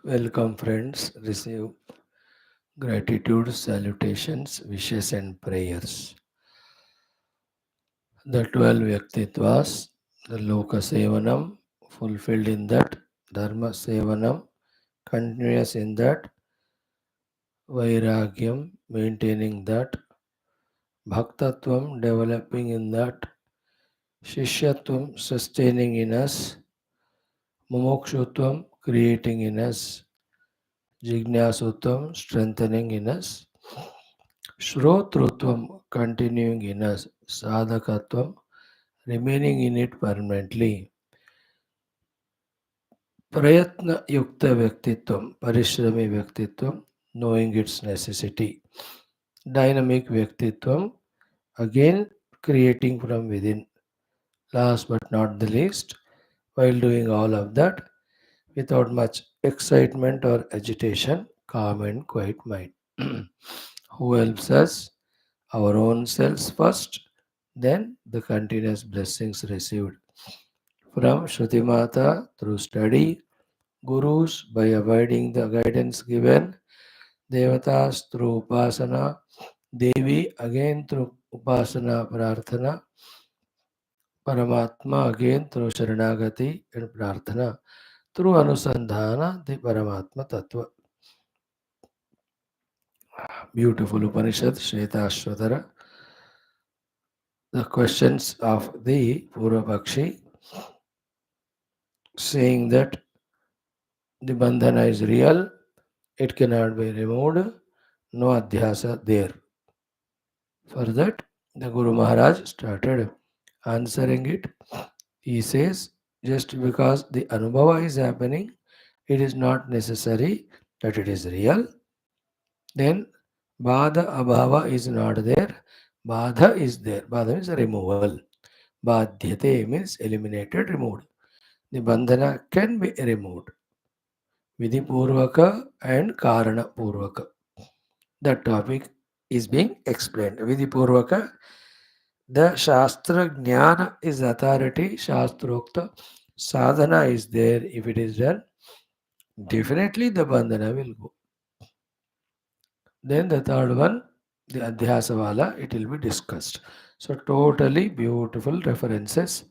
Welcome, friends. Receive gratitude, salutations, wishes, and prayers. The 12 Vyaktitvas, the Loka Sevanam, fulfilled in that, Dharma Sevanam, continuous in that, Vairagyam, maintaining that, Bhaktatvam, developing in that, Shishyatvam, sustaining in us, Mumokshutvam, creating in us, Jignasutvam, strengthening in us, Shrotrutvam, continuing in us, Sadhakatvam, remaining in it permanently, Prayatna Yukta Vyaktitvam, Parishrami Vyaktitvam, knowing its necessity, Dynamic Vyaktitvam, again creating from within. Last but not the least, while doing all of that, without much excitement or agitation, calm and quiet mind. Who helps us? Our own selves first, then the continuous blessings received from Shruti Mata through study, Gurus by avoiding the guidance given, Devatas through Upasana, Devi again through Upasana Prarthana, Paramatma again through Sharanagati and Prarthana, through Anusandhana, the Paramatma Tattva. Beautiful Upanishad, Shwethashwathara. The questions of the Purvapakshi saying that the bandhana is real, it cannot be removed, no adhyasa there. For that, the Guru Maharaj started answering it. He says, just because the Anubhava is happening, it is not necessary that it is real. Then, Badha Abhava is not there, Badha is there. Badha means removal. Badhyate means eliminated, removed. The bandhana can be removed. Vidhipurvaka and Karana Purvaka. The topic is being explained. Vidhipurvaka, the Shastra Jnana is authority, Shastrokta sadhana is there. If it is done, definitely the bandhana will go. Then the third one, the Adhyasavala, it will be discussed. So totally beautiful references.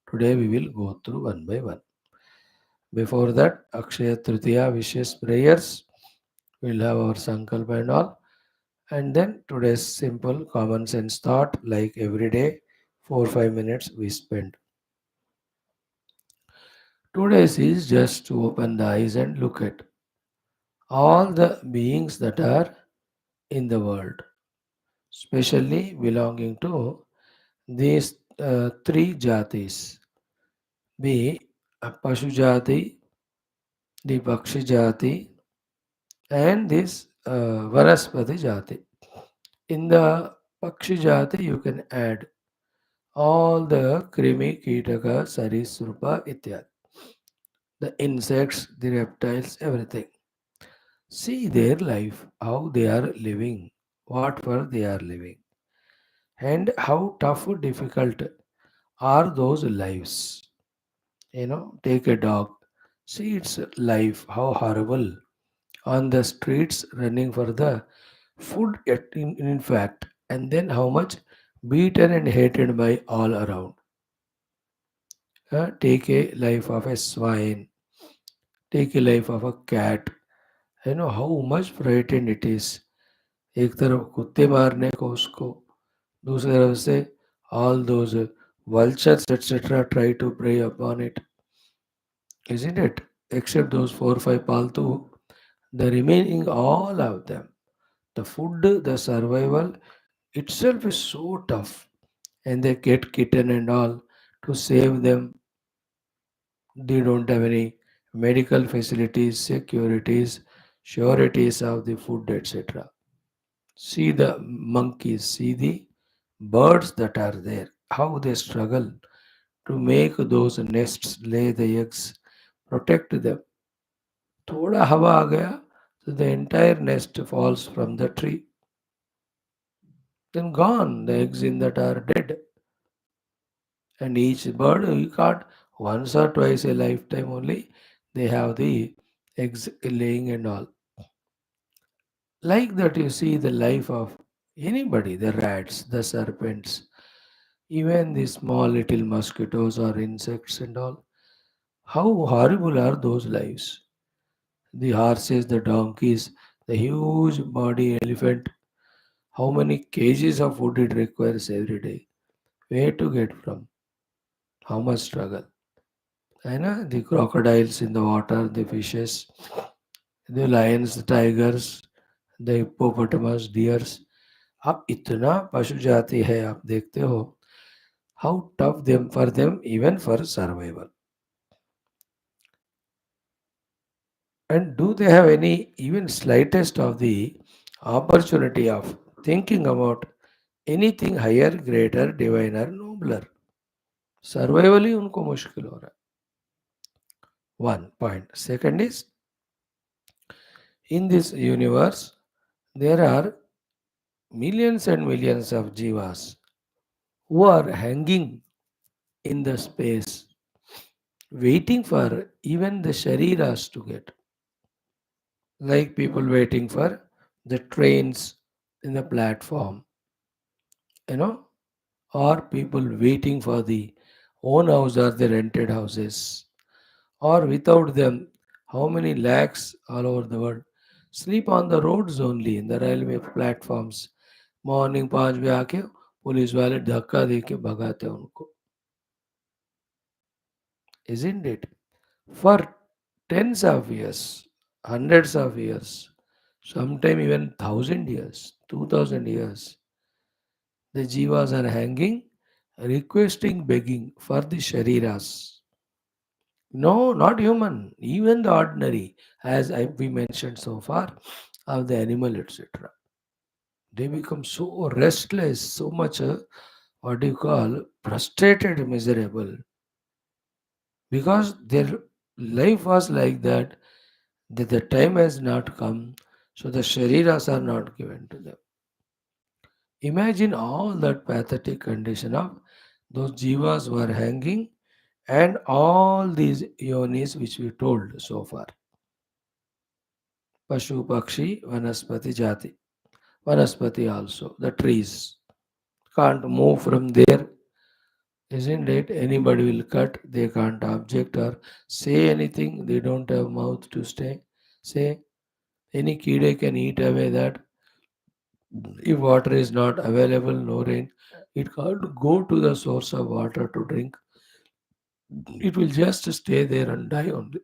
Today we will go through one by one. Before that, Akshaya Tritiya wishes prayers. We'll have our Sankalpa and all. And then today's simple common sense thought, like every day, 4 5 minutes we spend. Today's is just to open the eyes and look at all the beings that are in the world, especially belonging to these three jatis, be Pashu jati, the Pakshi jati, and this Vanaspati jati. In the Pakshi jati, you can add all the Krimi, Kitaka, Sarisrupa, ityad. The insects, the reptiles, everything. See their life, how they are living, what for they are living, and how tough, difficult are those lives. Take a dog, see its life, how horrible on the streets running for the food, in fact, and then how much beaten and hated by all around. Take a life of a swine, take a life of a cat. How much frightened it is. एक तरफ कुत्ते मारने को उसको, दूसरी तरफ से all those vultures etc. try to prey upon it, isn't it? Except those 4 5 paltu, the remaining all of them, the food, the survival itself is so tough, and they get kitten and all to save them. They don't have any medical facilities, securities, sureties of the food, etc. See the monkeys, see the birds that are there, how they struggle to make those nests, lay the eggs, protect them. थोड़ा हवा आ गया, so the entire nest falls from the tree. Then gone, the eggs in that are dead. And each bird, you can't once or twice a lifetime only, they have the eggs laying and all. Like that, you see the life of anybody, the rats, the serpents, even the small little mosquitoes or insects and all. How horrible are those lives? The horses, the donkeys, the huge body elephant. How many kgs of food it requires every day? Where to get from? How much struggle? I know the crocodiles in the water, the fishes, the lions, the tigers, the hippopotamus, deers. अब इतना पशु जाति है आप देखते हो how tough them for them even for survival. And do they have any even slightest of the opportunity of thinking about anything higher, greater, diviner, nobler? Survival ही उनको मुश्किल हो रहा है. One point. Second is, in this universe there are millions and millions of jivas who are hanging in the space waiting for even the shariras to get, like people waiting for the trains in the platform, you know, or people waiting for the own house or the rented houses, or without them, how many lakhs all over the world sleep on the roads only, in the railway platforms. Morning 5 बजे आके police वाले धक्का दे के भगाते हैं उनको. Isn't it? For tens of years, hundreds of years, sometime even 1,000 years, 2,000 years, the jivas are hanging, requesting, begging for the shariras. No, not human, even the ordinary, as we mentioned so far, of the animal, etc. They become so restless, so much, what do you call, frustrated, miserable, because their life was like that, that the time has not come, so the shariras are not given to them. Imagine all that pathetic condition of those jivas were hanging, and all these yonis which we told so far. Pashu, Pakshi, Vanaspati, Jati. Vanaspati also, the trees. Can't move from there, isn't it? Anybody will cut, they can't object or say anything, they don't have mouth to say. Any kide can eat away that. If water is not available, no rain, it can't go to the source of water to drink. It will just stay there and die only.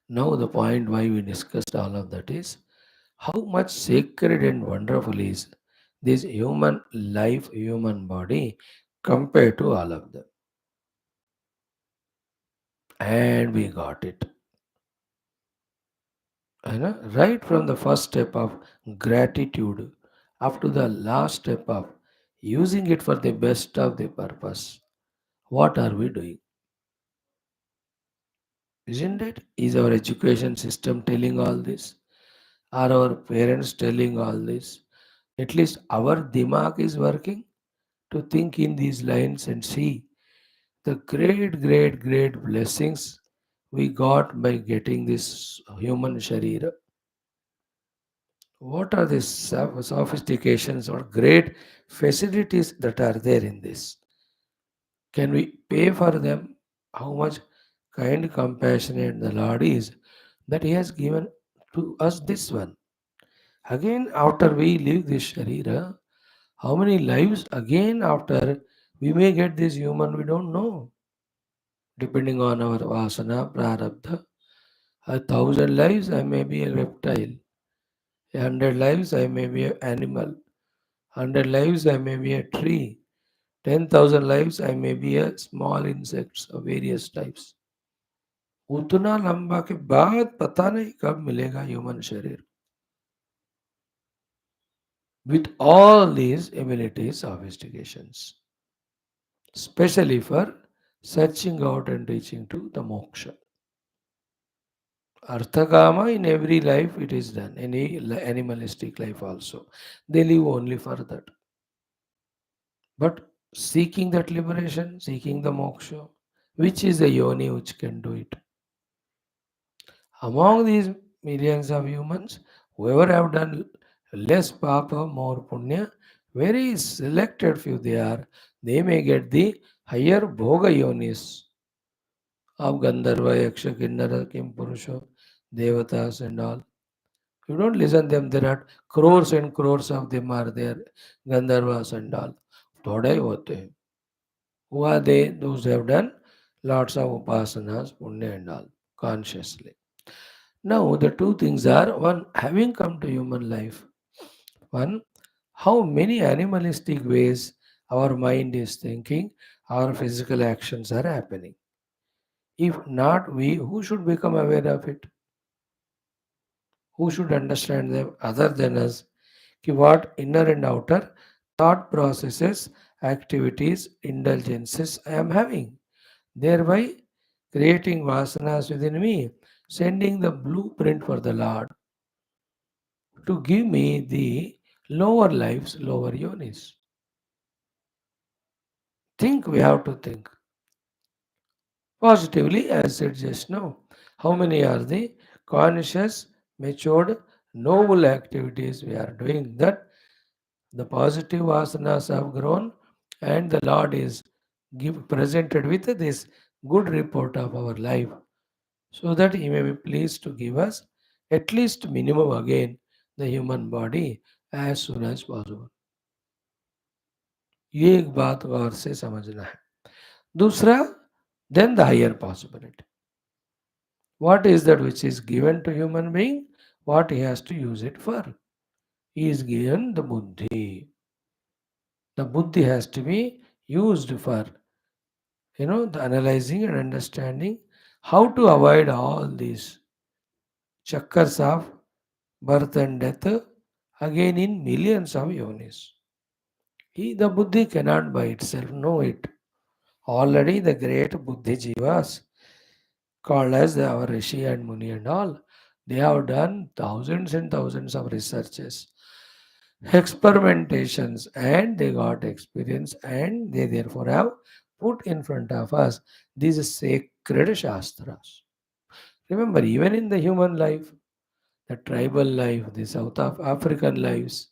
Now, the point why we discussed all of that is how much sacred and wonderful is this human life, human body compared to all of them. And we got it. You know, right from the first step of gratitude up to the last step of using it for the best of the purpose. What are we doing? Isn't it? Is our education system telling all this? Are our parents telling all this? At least our dimag is working to think in these lines and see the great, great, great blessings we got by getting this human sharira. What are the sophistications or great facilities that are there in this? Can we pay for them? How much kind, compassionate the Lord is that He has given to us this one. Again, after we leave this Sharira, how many lives again after we may get this human, we don't know. Depending on our vasana, prarabdha, 1,000 lives I may be a reptile, 100 lives I may be an animal, 100 lives I may be a tree, 10,000 lives I may be a small insects of various types. उतना लंबा के बाद पता नहीं कब मिलेगा human शरीर with all these abilities, sophistications, especially for searching out and reaching to the moksha. Arthakama in every life it is done, any animalistic life also. They live only for that. But seeking that liberation, seeking the moksha, which is the yoni which can do it? Among these millions of humans, whoever have done less papa, more punya, very selected few they are, they may get the higher bhoga yonis of Gandharva, Yaksha, Kinnara, Kim Purusha, Devatas and all. You don't listen them, there are crores and crores of them are there, Gandharvas and all. थोड़े ही होते हैं. Who are they? Those who have done lots of upasanas, punya and all, consciously. Now, the two things are one, having come to human life, one, how many animalistic ways our mind is thinking, our physical actions are happening. If not we, who should become aware of it? Who should understand them other than us? Ki what inner and outer thought processes, activities, indulgences I am having, thereby creating vasanas within me, sending the blueprint for the Lord to give me the lower lives, lower yonis. Think we have to think positively, as said just now. How many are the conscious, matured, noble activities we are doing that the positive vasanas have grown and the Lord is presented with this good report of our life so that He may be pleased to give us at least minimum again the human body as soon as possible. ये एक बात गौर से समझना है. दूसरा, then the higher possibility. What is that which is given to human being? What he has to use it for? He is given the buddhi. The buddhi has to be used for the analyzing and understanding how to avoid all these chakkars of birth and death again in millions of yonis. The buddhi cannot by itself know it. Already the great buddhi jivas called as our Rishi and Muni and all, they have done thousands and thousands of researches, experimentations, and they got experience, and they therefore have put in front of us these sacred shastras. Remember, even in the human life, the tribal life, the South African lives,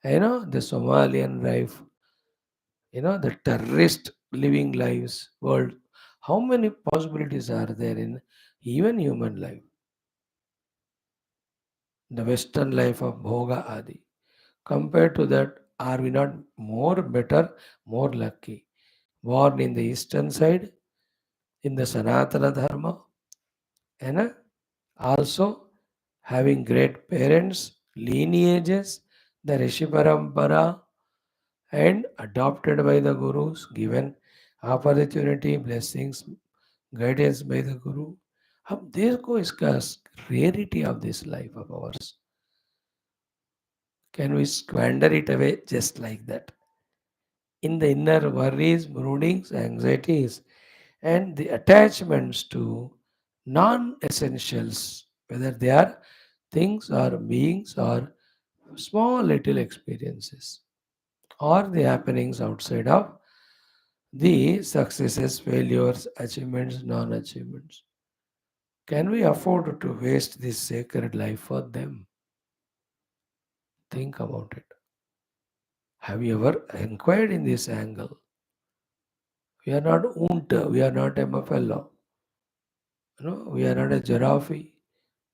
the Somalian life, the terrorist living lives, world, how many possibilities are there in even human life? The Western life of Bhoga Adi. Compared to that, are we not more better, more lucky? Born in the eastern side, in the Sanatana Dharma, and also having great parents, lineages, the Rishi Parampara, and adopted by the Gurus, given opportunity, blessings, guidance by the Guru. अब देखो इसका rarity of this life of ours. Can we squander it away just like that? In the inner worries, broodings, anxieties, and the attachments to non essentials, whether they are things or beings or small little experiences, or the happenings outside of the successes, failures, achievements, non achievements. Can we afford to waste this sacred life for them? Think about it. Have you ever inquired in this angle? We are not Unta, we are not a buffalo, we are not a giraffe.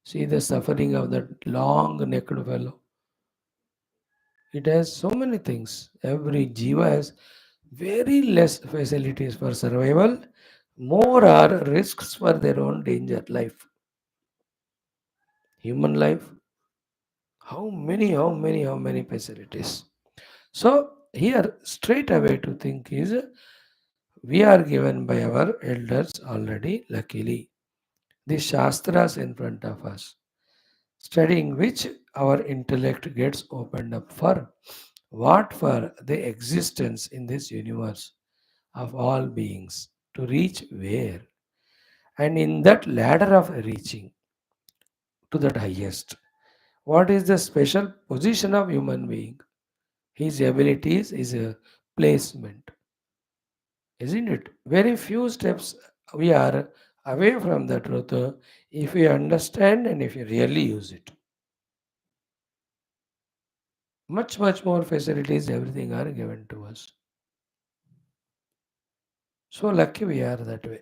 See the suffering of that long necked fellow. It has so many things. Every jiva has very less facilities for survival, more are risks for their own danger life. Human life, how many facilities. So here straight away to think is we are given by our elders already, luckily. The Shastras in front of us, studying which our intellect gets opened up for. What for the existence in this universe of all beings to reach where? And in that ladder of reaching to that highest, what is the special position of human being? His abilities is a placement, isn't it? Very few steps we are away from the truth if we understand and if we really use it. Much, much more facilities, everything are given to us. So lucky we are that way.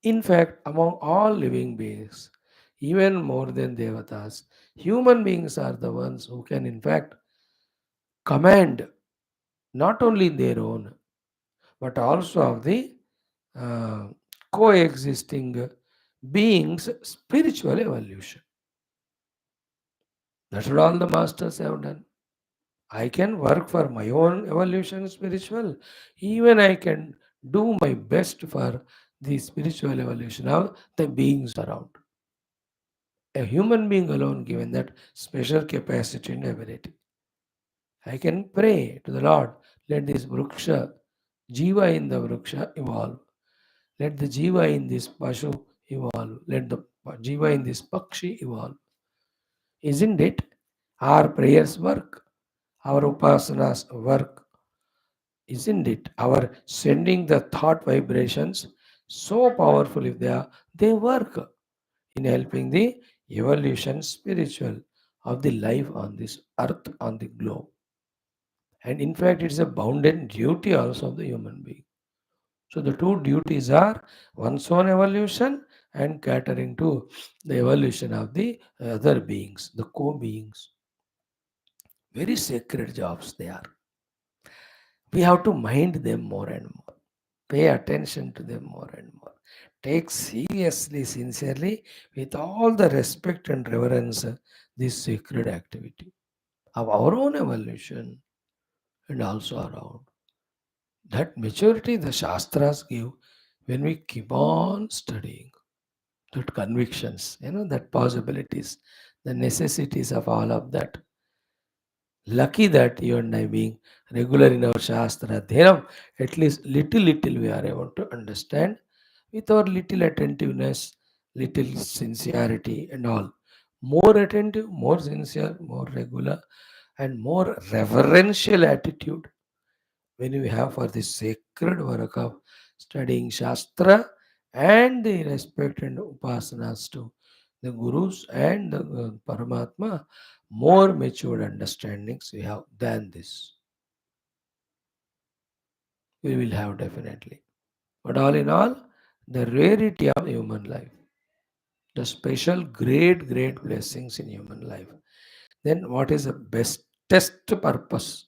In fact, among all living beings, even more than devatas, human beings are the ones who can, in fact, command not only their own, but also of the uh, coexisting beings' spiritual evolution. That's what all the masters have done. I can work for my own evolution spiritual. Even I can do my best for the spiritual evolution of the beings around. A human being alone given that special capacity and ability. I can pray to the Lord, let this Vriksha, Jiva in the Vriksha evolve. Let the Jiva in this Pashu evolve. Let the Jiva in this Pakshi evolve. Isn't it? Our prayers work. Our upasanas work. Isn't it? Our sending the thought vibrations so powerful if they work in helping the evolution spiritual of the life on this earth, on the globe. And in fact, it's a bounden duty also of the human being. So the two duties are one's own evolution and catering to the evolution of the other beings, the co-beings. Very sacred jobs they are. We have to mind them more and more. Pay attention to them more and more. Take seriously, sincerely, with all the respect and reverence, this sacred activity of our own evolution and also around. That maturity the Shastras give when we keep on studying. That convictions, that possibilities, the necessities of all of that. Lucky that you and I being regular in our Shastra Dhyam, at least little we are able to understand with our little attentiveness, little sincerity and all. More attentive, more sincere, more regular, and more reverential attitude when we have for the sacred work of studying Shastra and the respect and upasanas to the Gurus and the Paramatma, more matured understandings we have than this. We will have definitely. But all in all, the rarity of human life, the special great blessings in human life. Then what is the bestest purpose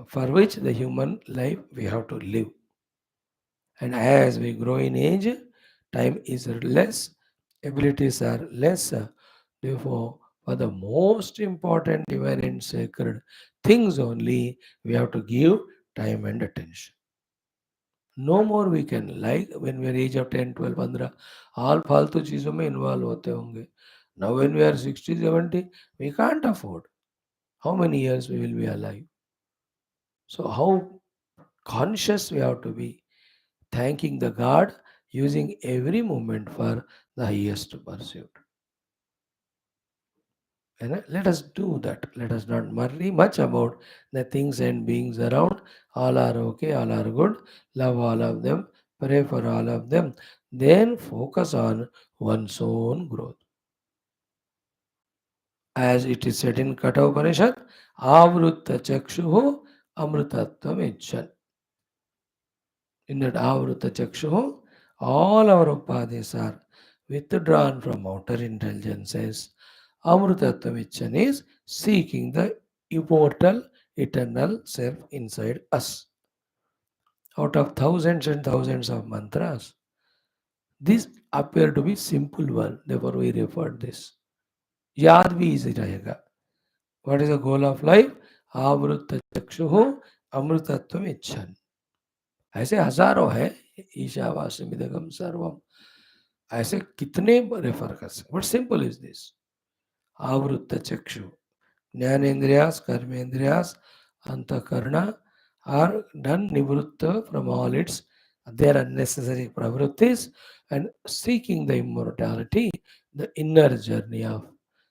for which the human life we have to live? And as we grow in age, time is less, abilities are less. Therefore, for the most important, divine, and sacred things only, we have to give time and attention. No more we can, like when we are age of 10, 12, 15, all फालतू चीज़ों में involve होते होंगे. Now when we are 60, 70, we can't afford. How many years we will be alive? So how conscious we have to be, thanking the God, using every moment for the highest pursuit. And let us do that. Let us not worry much about the things and beings around. All are okay, all are good. Love all of them, pray for all of them. Then focus on one's own growth. As it is said in Katha Upanishad, Avrutta Chakshuhu Amrutatvam Ichan. In that Avrutta Chakshuhu, all our upadhis are withdrawn from outer intelligences. Amrutatvam is seeking the immortal, eternal self inside us. Out of thousands and thousands of mantras, this appear to be simple one. Therefore, we refer this. याद भी easy रहेगा. What is the goal of life? आवृत चक्षुः अमृतत्वम इच्छन. ऐसे हजारों है. ईशावास्यमिदगम सर्वम. ऐसे कितने रेफर कर सकते? What simple is this? आवृत चक्षु. Jnanendriyas, karmendriyas, antakarna are done nivrutta from all its their unnecessary pravrittis and seeking the immortality, the inner journey of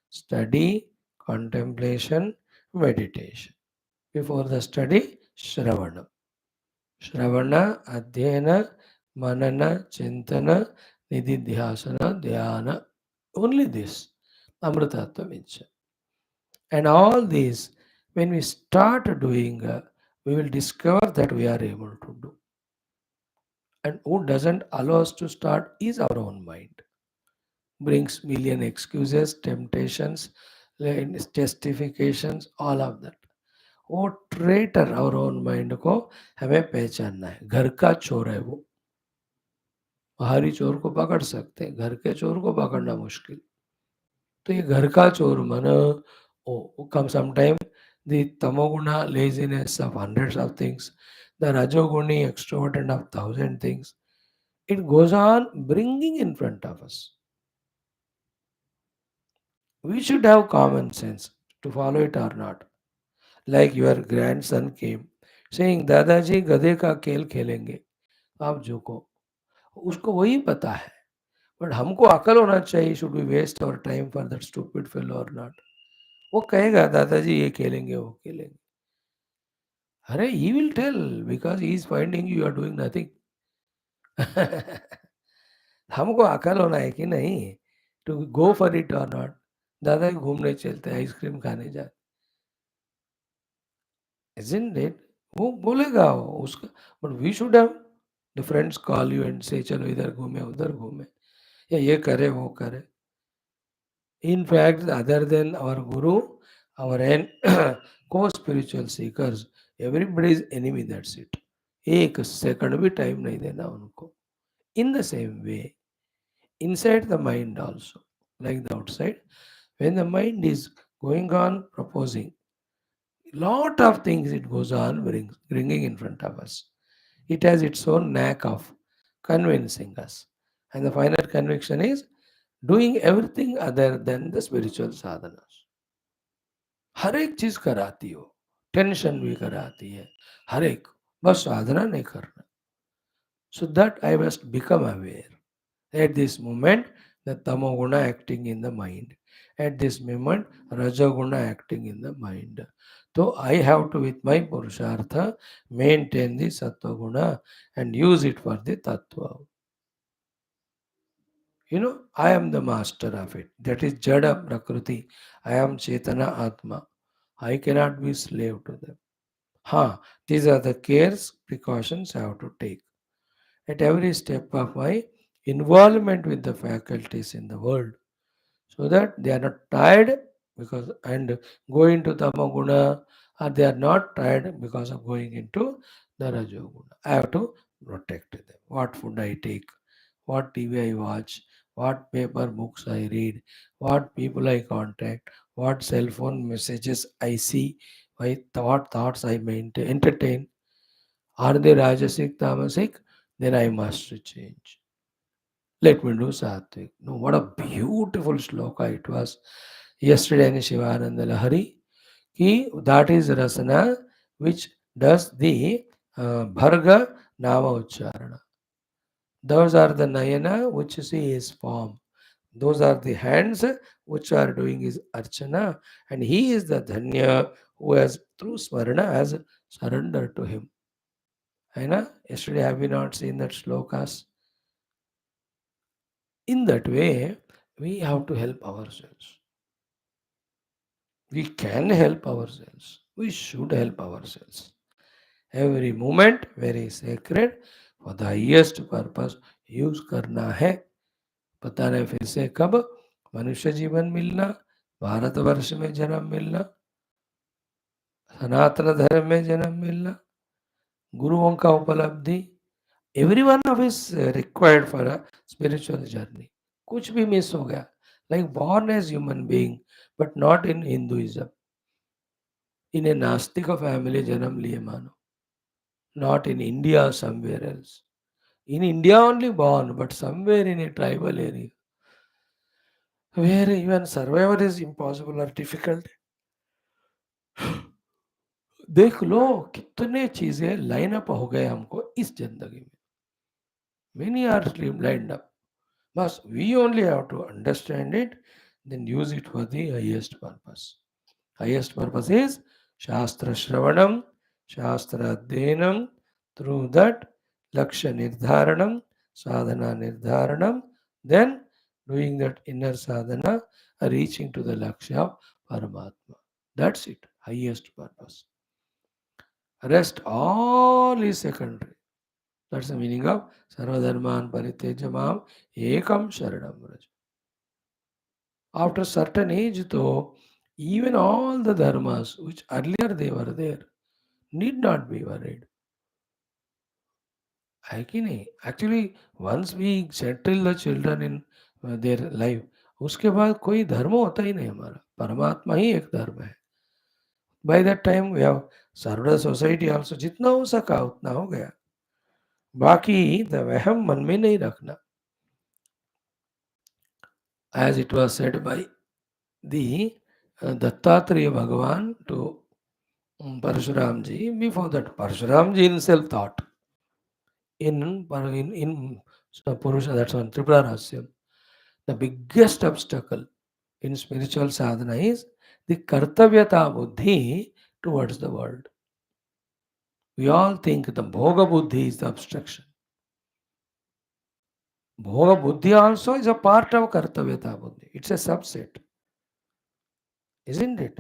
study, contemplation, meditation. Before the study, Shravanam. Shravana, Adhyayana, Manana, Chintana, Nididhyasana, Dhyana. Only this. Amritattva means. And all these, when we start doing, we will discover that we are able to do. And who doesn't allow us to start is our own mind. Brings million excuses, temptations, justifications, all of that. वो traitor our own mind को हमें पहचानना है. घर का चोर है वो. बाहरी चोर को पकड़ सकते हैं, घर के चोर को पकड़ना मुश्किल. तो ये घर का चोर मन come sometime the tamoguna laziness of hundreds of things, the rajoguni extrovert of thousand things. It goes on bringing in front of us. We should have common sense to follow it or not. Like your grandson came saying, दादाजी गधे का खेल खेलेंगे, आप झुको. उसको वही पता है. बट हमको अकल होना चाहिए, should we waste our time for that stupid fellow और नॉट. वो कहेगा दादाजी ये खेलेंगे वो खेलेंगे. अरे he will tell because he is finding you are doing nothing. हमको अकल होना है कि नहीं, टू गो फॉर इट और नॉट. दादा घूमने चलते आइसक्रीम खाने जाते. Isn't it? वो बोलेगा वो उसका. But we should have the friends call you and say चलो इधर घूमे उधर घूमे, या ये करे वो करे. In fact, other than our guru, our co-spiritual seekers, everybody is enemy, that's it. एक सेकंड भी टाइम नहीं देना उनको. In the same way, inside the mind also, like the outside, when the mind is going on proposing, lot of things it goes on bringing in front of us. It has its own knack of convincing us. And the final conviction is doing everything other than the spiritual sadhanas. हर एक चीज कराती हो, tension भी कराती है, हर एक, बस साधना नहीं करना. So that I must become aware. At this moment, the tamoguna acting in the mind. At this moment, rajaguna acting in the mind. So I have to, with my purushartha, maintain the sattva and use it for the tattva. I am the master of it. That is Jada Prakriti. I am Chetana Atma. I cannot be slave to them. These are the cares, precautions I have to take at every step of my involvement with the faculties in the world, so that they are not tired because and go into tamoguna, or they are not tired because of going into the rajoguna. I have to protect them. What food I take, what TV I watch, what paper books I read, what people I contact, what cell phone messages I see, what thoughts I maintain, entertain. Are they Rajasic, Tamasic? Then I must change. Let me do Sattvic. No, what a beautiful shloka it was yesterday in Shivananda Lahari. That is Rasana which does the Bharga Nama Ucharana. Those are the Nayana which you see is form. Those are the hands which are doing his Archana, and he is the Dhanya who has through Smarana has surrendered to him. Yesterday have we not seen that slokas? In that way, we have to help ourselves. We can help ourselves. We should help ourselves. Every moment very sacred for the highest purpose use करना है. पता नहीं फिर से कब मनुष्य जीवन मिलना, भारतवर्ष में जन्म मिलना, सनातन धर्म में जन्म मिलना, गुरुओं का उपलब्धि. Every one of is required for a spiritual journey. कुछ भी मिस हो गया, like born as human being but not in Hinduism. In a नास्तिक फैमिली जन्म लिए मानो, not in India or somewhere else. In India only born, but somewhere in a tribal area where even survival is impossible or difficult. देख लो कितने चीजें line up हो गए हमको इस जिंदगी में. Many are streamlined up. But we only have to understand it, then use it for the highest purpose. Highest purpose is Shastra Shravanam, Shastra Adhenam, Through that, Laksha Nirdharanam, Sadhana Nirdharanam, then doing that inner sadhana, reaching to the Laksha of Paramatma. That's it, highest purpose. Rest all is secondary. That's the meaning of Sarvadharman Paritejamam Ekam Sharanam Vraj. After certain age, though, even all the dharmas which earlier they were there need not be worried. है कि नहीं? Actually, once we settle the children in their life, उसके बाद कोई धर्म होता ही नहीं हमारा. परमात्मा ही एक धर्म है. By that time we have served the society also. जितना हो सका उतना हो गया. बाकी the वहम मन में नहीं रखना. As it was said by the Dattatreya Bhagavan to Parshuram ji, before that Parshuram ji himself thought in Purusha, that's one Tripura Rahasyam. The biggest obstacle in spiritual sadhana is the kartavyata buddhi towards the world. We all think the bhoga buddhi is the obstruction. Bhoga buddhi also is a part of kartavyata buddhi. It's a subset, isn't it?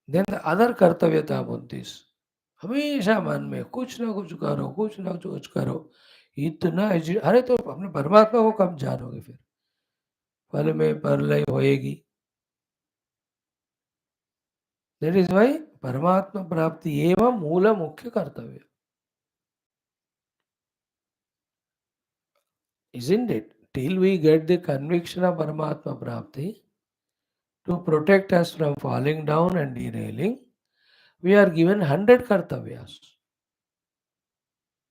Then the other kartavyata buddhis, हमेशा मन में कुछ ना कुछ करो, कुछ ना कुछ करो. इतना अरे तो अपने परमात्मा को कब जानोगे फिर? फल में परलय होएगी. That is why Paramatma Prapti eva Moola Mukhya Kartavya. Isn't it? Till we get the conviction of Paramatma Prapti to protect us from falling down and derailing, we are given 100 Kartavyas.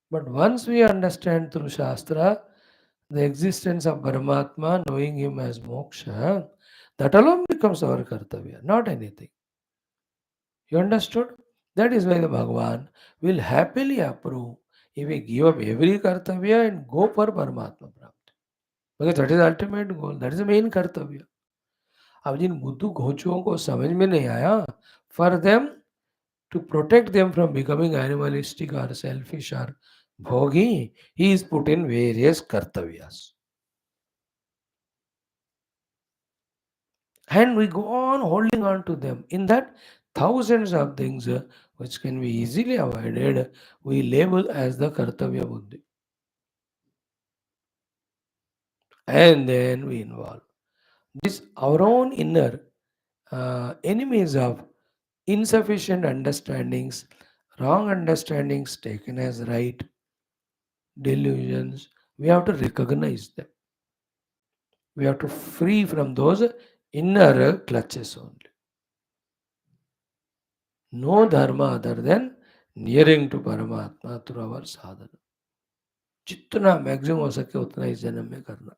But once we understand through Shastra the existence of Paramatma, knowing him as moksha, that alone becomes our Kartavya, not anything. You understood? That is why the Bhagavan will happily approve if we give up every Kartavya and go for Paramatma Prapti. Because that is the ultimate goal. That is the main Kartavya. अब जिन बुद्धू घोचुओं को समझ में नहीं आया, for them to protect them from becoming animalistic or selfish or bhogi, he is put in various Kartavyas. And we go on holding on to them. In that, thousands of things which can be easily avoided, we label as the Kartavya Buddhi. And then we involve. This our own inner enemies of insufficient understandings, wrong understandings taken as right, delusions, we have to recognize them. We have to free from those inner clutches only. No dharma other than nearing to Paramatma through our sadhana. जितना maximum हो सके उतना इस जन्म में करना.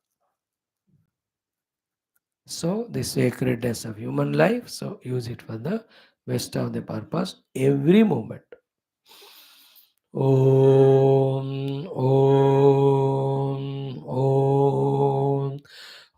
So the sacredness of human life, so use it for the best of the purpose every moment. Om Om Om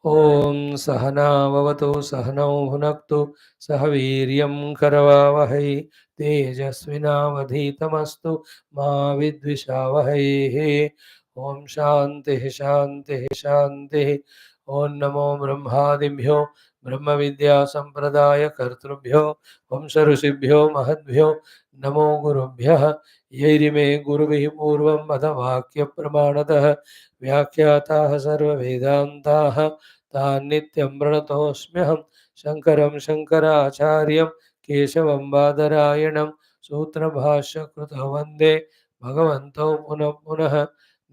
Om Sahana Vavato Sahanau Bhunaktu Sahaviryam Karavavahai Tejasvinavadhitamastu Ma Vidvishavahai. Om Shanti Shanti Shanti. Om Namo Brahmadibhyo Brahma Vidya Sampradaya Kartrubhyo Om Sarusibhyo Mahadbhyo Namo Gurubhyah. यैरिमे गुरुभिः पूर्वं मदवाक्यप्रमाणतः व्याख्याताः सर्ववेदान्ताः तान् नित्यं प्रणतोऽस्म्यहं शङ्करं शङ्कराचार्यं केशवं बादरायणं सूत्रभाष्यकृतौ वन्दे भगवन्तौ पुनः पुनः.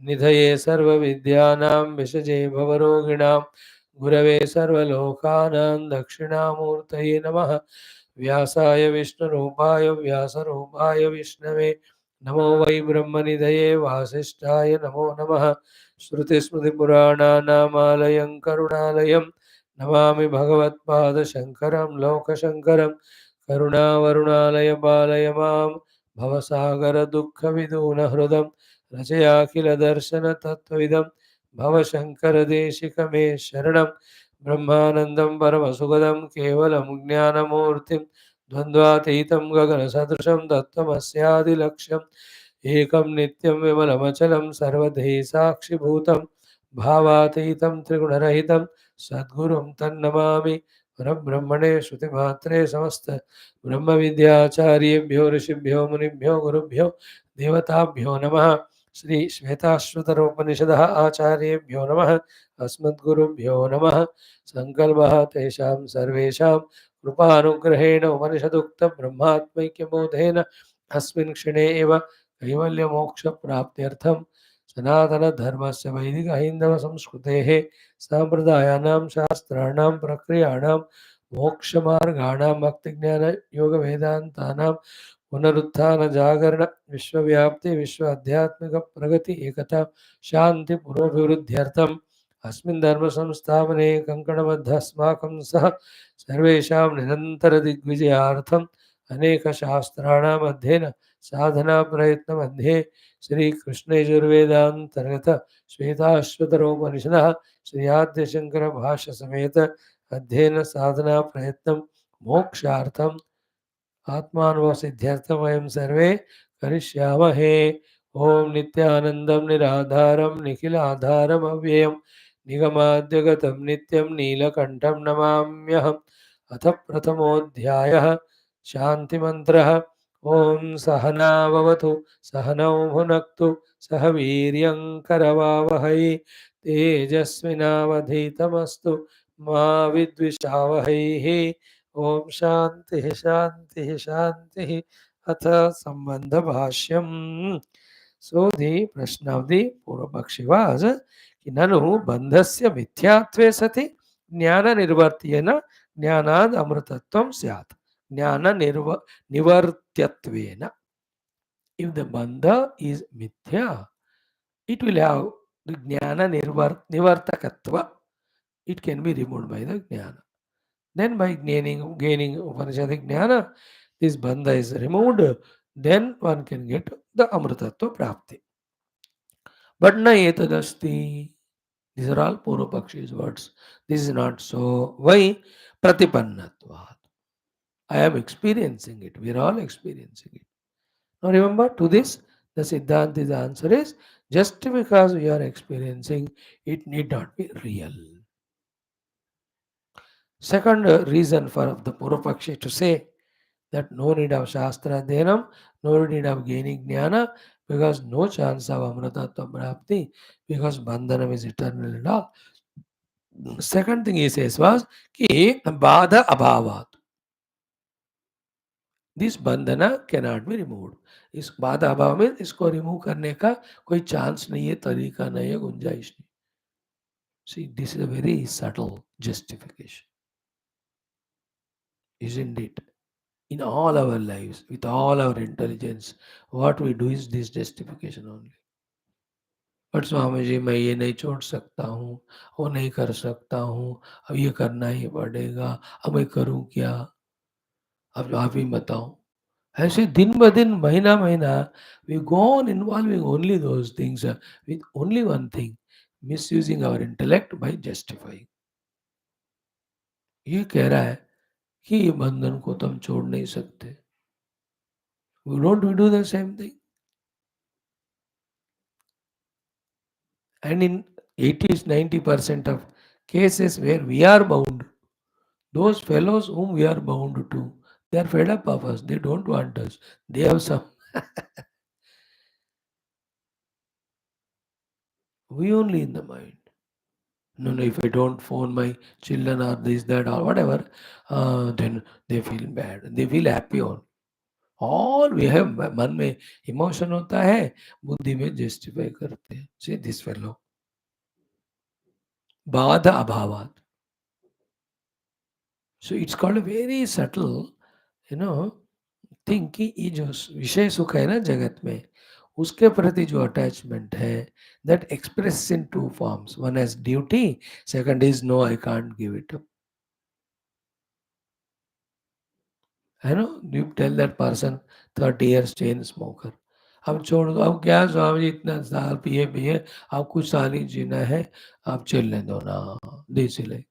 निधये सर्वविद्यानां विषजे भवरोगिणां गुरवे सर्वलोकानां दक्षिणामूर्तये नमः. व्यासाय विष्णुरूपाय व्यासरूपाय विष्णवे नमो वै ब्रह्मनिधये वासिष्ठाय नमो नमः. श्रुतिस्मृतिपुराणानामालयं करुणालयं नमामि भगवत्पादशङ्करं लोकशङ्करं. करुणावरुणालय पालय मां भवसागरदुःखविदूनहृदं रचयाखिलदर्शनतत्त्वविदं भवशङ्करदेशिकमे शरणं. ब्रह्मानन्दं परमसुखदं केवलं ज्ञानमूर्तिं द्वन्द्वातीतं गगनसदृशं तत्त्वमस्यादिलक्ष्यं एकं नित्यं विमलमचलं सर्वधि साक्षिभूतं भावातीतं त्रिगुणरहितं सद्गुरुं तन्नमामि परब्रह्मणे श्रुतिमात्रे समस्त ब्रह्मविद्याचार्येभ्यो ऋषिभ्यो मुनिभ्यो गुरुभ्यो देवताभ्यो नमः। श्री श्वेताश्वतरोपनिषदः आचार्येभ्यो नमः। अस्मद्गुरुभ्यो नमः। संकल्पः तेषां सर्वेषां कृपानुग्रहेण उपनिषदुक्तब्रह्मात्मैक्यबोधेन अस्मिन् क्षणे एव कैवल्यमोक्षप्राप्त्यर्थं सनातनधर्मस्य वैदिकहैन्दवसंस्कृतेः साम्प्रदायानां शास्त्राणां प्रक्रियाणां मोक्षमार्गाणां भक्तिज्ञानयोगवेदान्तानां पुनरुत्थानजागरण विश्वव्याप्ति विश्व आध्यात्मिक प्रगति एकता शांति पुरोभिवृद्ध्यर्थम् अस्मिन् धर्म संस्थापने कंकणबद्ध अस्माकं सह सर्वेषां निरंतर दिग्विजयार्थम् अनेक शास्त्राणाम् अध्ययन साधना प्रयत्न मध्ये श्री कृष्ण यजुर्वेदांतर्गत श्वेताश्वतरोपनिषदः श्री आद्य शंकर भाष्य समेत अध्ययन साधना प्रयत्न मोक्षार्थम आत्मानुभव सिद्ध्यर्थम वयं सर्वे करिष्यामहे। ओम नित्यानंदं निराधारं निखिलाधारम् अव्ययं निगमाद्यगतं नित्यं नीलकण्ठं नमाम्यहम्। अथ प्रथमोऽध्यायः शान्तिमन्त्रः। ओम सहना भवतु सहनौ भुनक्तु सह वीर्यं करवावहै तेजस्विनावधीतमस्तु मा विद्विषावहैः। ओम शांति शांति शांति। अथ संबंध भाष्यम। So the प्रश्न of the पूर्व पक्षी was कि ननु बंधस्य मिथ्यात्वे सति ज्ञान निर्वर्त्येन ज्ञानाद अमृतत्वं स्यात्। ज्ञान निवर्त्यत्वेन, if the bandha is mithya, it will have the jnana nivartakatva. It can be removed by the jnana. Then by gaining Upanishadic jnana, this bandha is removed, then one can get the Amritattva Prapti. But na etadasti. These are all Purvapakshi's words. This is not so. Why? Pratipannatvat. I am experiencing it. We are all experiencing it. Now remember, to this, the Siddhanti's answer is, just because we are experiencing, it need not be real. Second reason for the Purvapakshi to say that no need of Shastra Dhenam, no need of gaining Jnana, because no chance of Amritattva Prapti, because Bandhanam is eternal and all. Second thing he says was, कि बाधा अभावात. This बंधना cannot be removed. इस बाधा अभाव में इसको remove करने का कोई चांस नहीं है, तरीका नहीं है, गुंजाइश नहीं. See, this is a very subtle justification, isn't it? In all our lives, with all our intelligence, what we do is this justification only. But Swami ji, मैं ये नहीं छोड़ सकता हूँ, वो नहीं कर सकता हूँ, अब ये करना ही पड़ेगा, अब मैं करूँ क्या, अब आप ही बताओ. ऐसे दिन ब दिन, महीना महीना, we go on involving only those things with only one thing, misusing our intellect by justifying. ये कह रहा है कि ये बंधन को तुम छोड़ नहीं सकते. Don't we do the same thing? And in 80-90% of cases where we are bound, those fellows whom we are bound to, they are fed up of us. They don't want us. They have some. We only in the mind. No, if I don't phone my children or this, that, or whatever, then they feel bad. They feel happy on. All we have, मन में emotion होता है, बुद्धि में justify करते हैं. See this fellow. बाधा अभावात. So it's called a very subtle, think कि ये जो विषय सुख है ना जगत में, उसके प्रति जो अटैचमेंट है, that express in two forms. One as duty, second is no, I can't give it up. है ना, you tell that person 30 years chain smoker, अब छोड़ दो, अब क्या स्वामी जी इतना साल पिए पिए, अब कुछ साल ही जीना है, आप चलने दो ना, देसी ले.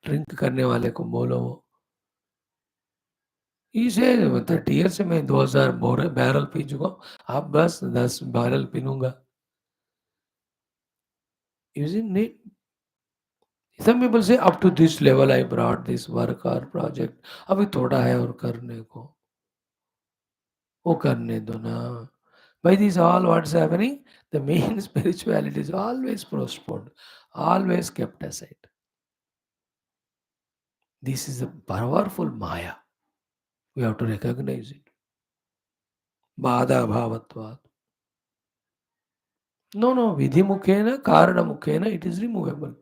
ड्रिंक करने वाले को बोलो, वो He says 30 years से मैं 2000 बैरल पी चुका हूँ, आप बस 10 barrel पीऊंगा. Isn't it? Some people say up to this level I brought this work or project. अभी थोड़ा है और करने को, वो करने दो ना. By this all what's happening? The main spirituality is always postponed, always kept aside. This is a powerful Maya. We have to recognize it. Bada bhavatvat. No, no, vidhi mukhena, karana mukhena, it is removable.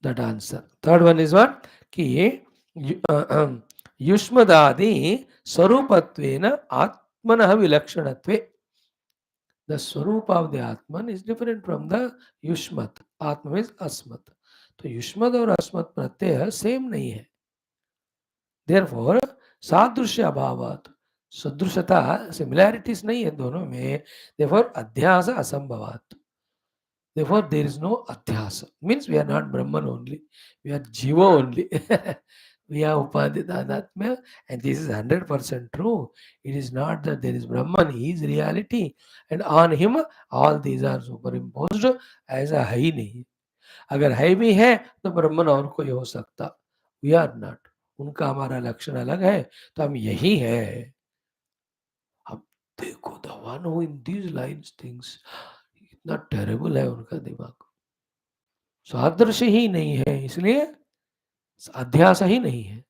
That answer. Third one is what? Ki युष्मदादि स्वरूपत्वेन आत्मनः विलक्षणत्वे. The swarupa of the Atman is different from the Yushmat. Atma means Asmat. तो युष्मद और अस्मत् प्रत्यय same नहीं है. Therefore, सादृश्य अभावात, सदृशता similarities नहीं है दोनों में. Therefore, अध्यास असंभवात. Therefore, there is no adhyasa. Means we are not Brahman only. We are Jiva only. We are Upadhidanatma, and this is 100% true. It is not that there is Brahman, he is reality, and on him all these are superimposed. ऐसा है ही नहीं. अगर है भी है तो ब्रह्मन और कोई हो सकता. We are not. उनका हमारा लक्षण अलग है, तो हम यही है. अब देखो the one who in these lines thinks, इतना टेरेबल है उनका दिमाग. सादृश्य ही नहीं है, इसलिए अध्यास ही नहीं है.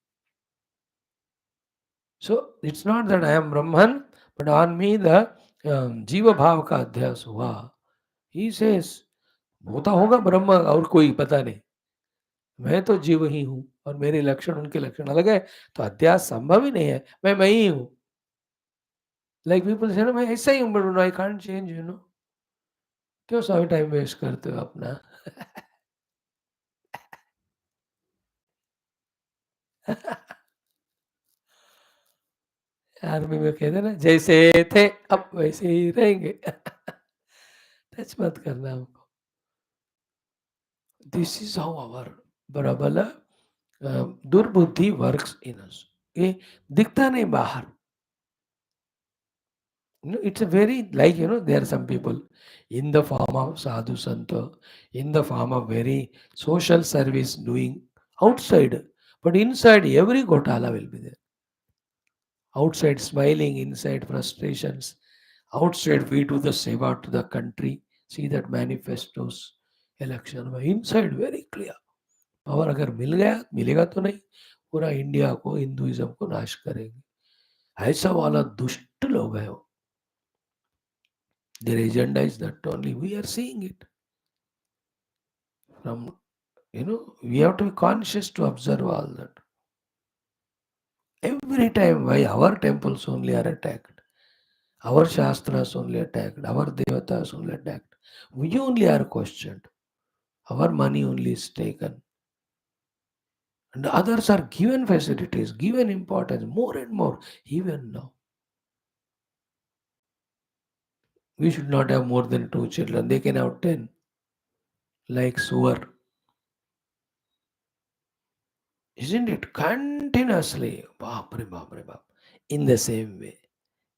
So it's not that I am Brahman, but on me the जीव भाव का अध्यास हुआ. ही सेज होता होगा ब्रह्म और कोई पता नहीं, मैं तो जीव ही हूं और मेरे लक्षण उनके लक्षण अलग है, तो अध्यास संभव ही नहीं है. मैं ही हूं. लाइक पीपल से ना, मैं ऐसा ही हूं बट आई कांट चेंज, क्यों सभी टाइम वेस्ट करते हो अपना. आर्मी में कहते ना, जैसे थे अब वैसे ही रहेंगे. टच मत करना हमको. दिस इज हाउ आवर प्रबल दुर्बुद्धि वर्क्स इन अस. ये दिखता नहीं बाहर. It's a very, like, there are some people in the form of sadhu santa, in the form of very social service doing outside, but inside every gotala will be there. Outside smiling, inside frustrations. Outside we do the seva to the country. See that manifestos, election में. Inside very clear. Power अगर मिल गया, मिलेगा तो नहीं, पूरा India को, Hinduism को नाश करेंगे. ऐसा वाला दुष्ट लोग है वो. Their agenda is that only. We are seeing it. From, we have to be conscious to observe all that. Every time why our temples only are attacked, our shastras only attacked, our devatas only attacked. We only are questioned. Our money only is taken. And the others are given facilities, given importance, more and more, even now. We should not have more than 2 children. They can have 10. Like Suvar. Isn't it? Continuously. Bapre, bapre, bap. In the same way.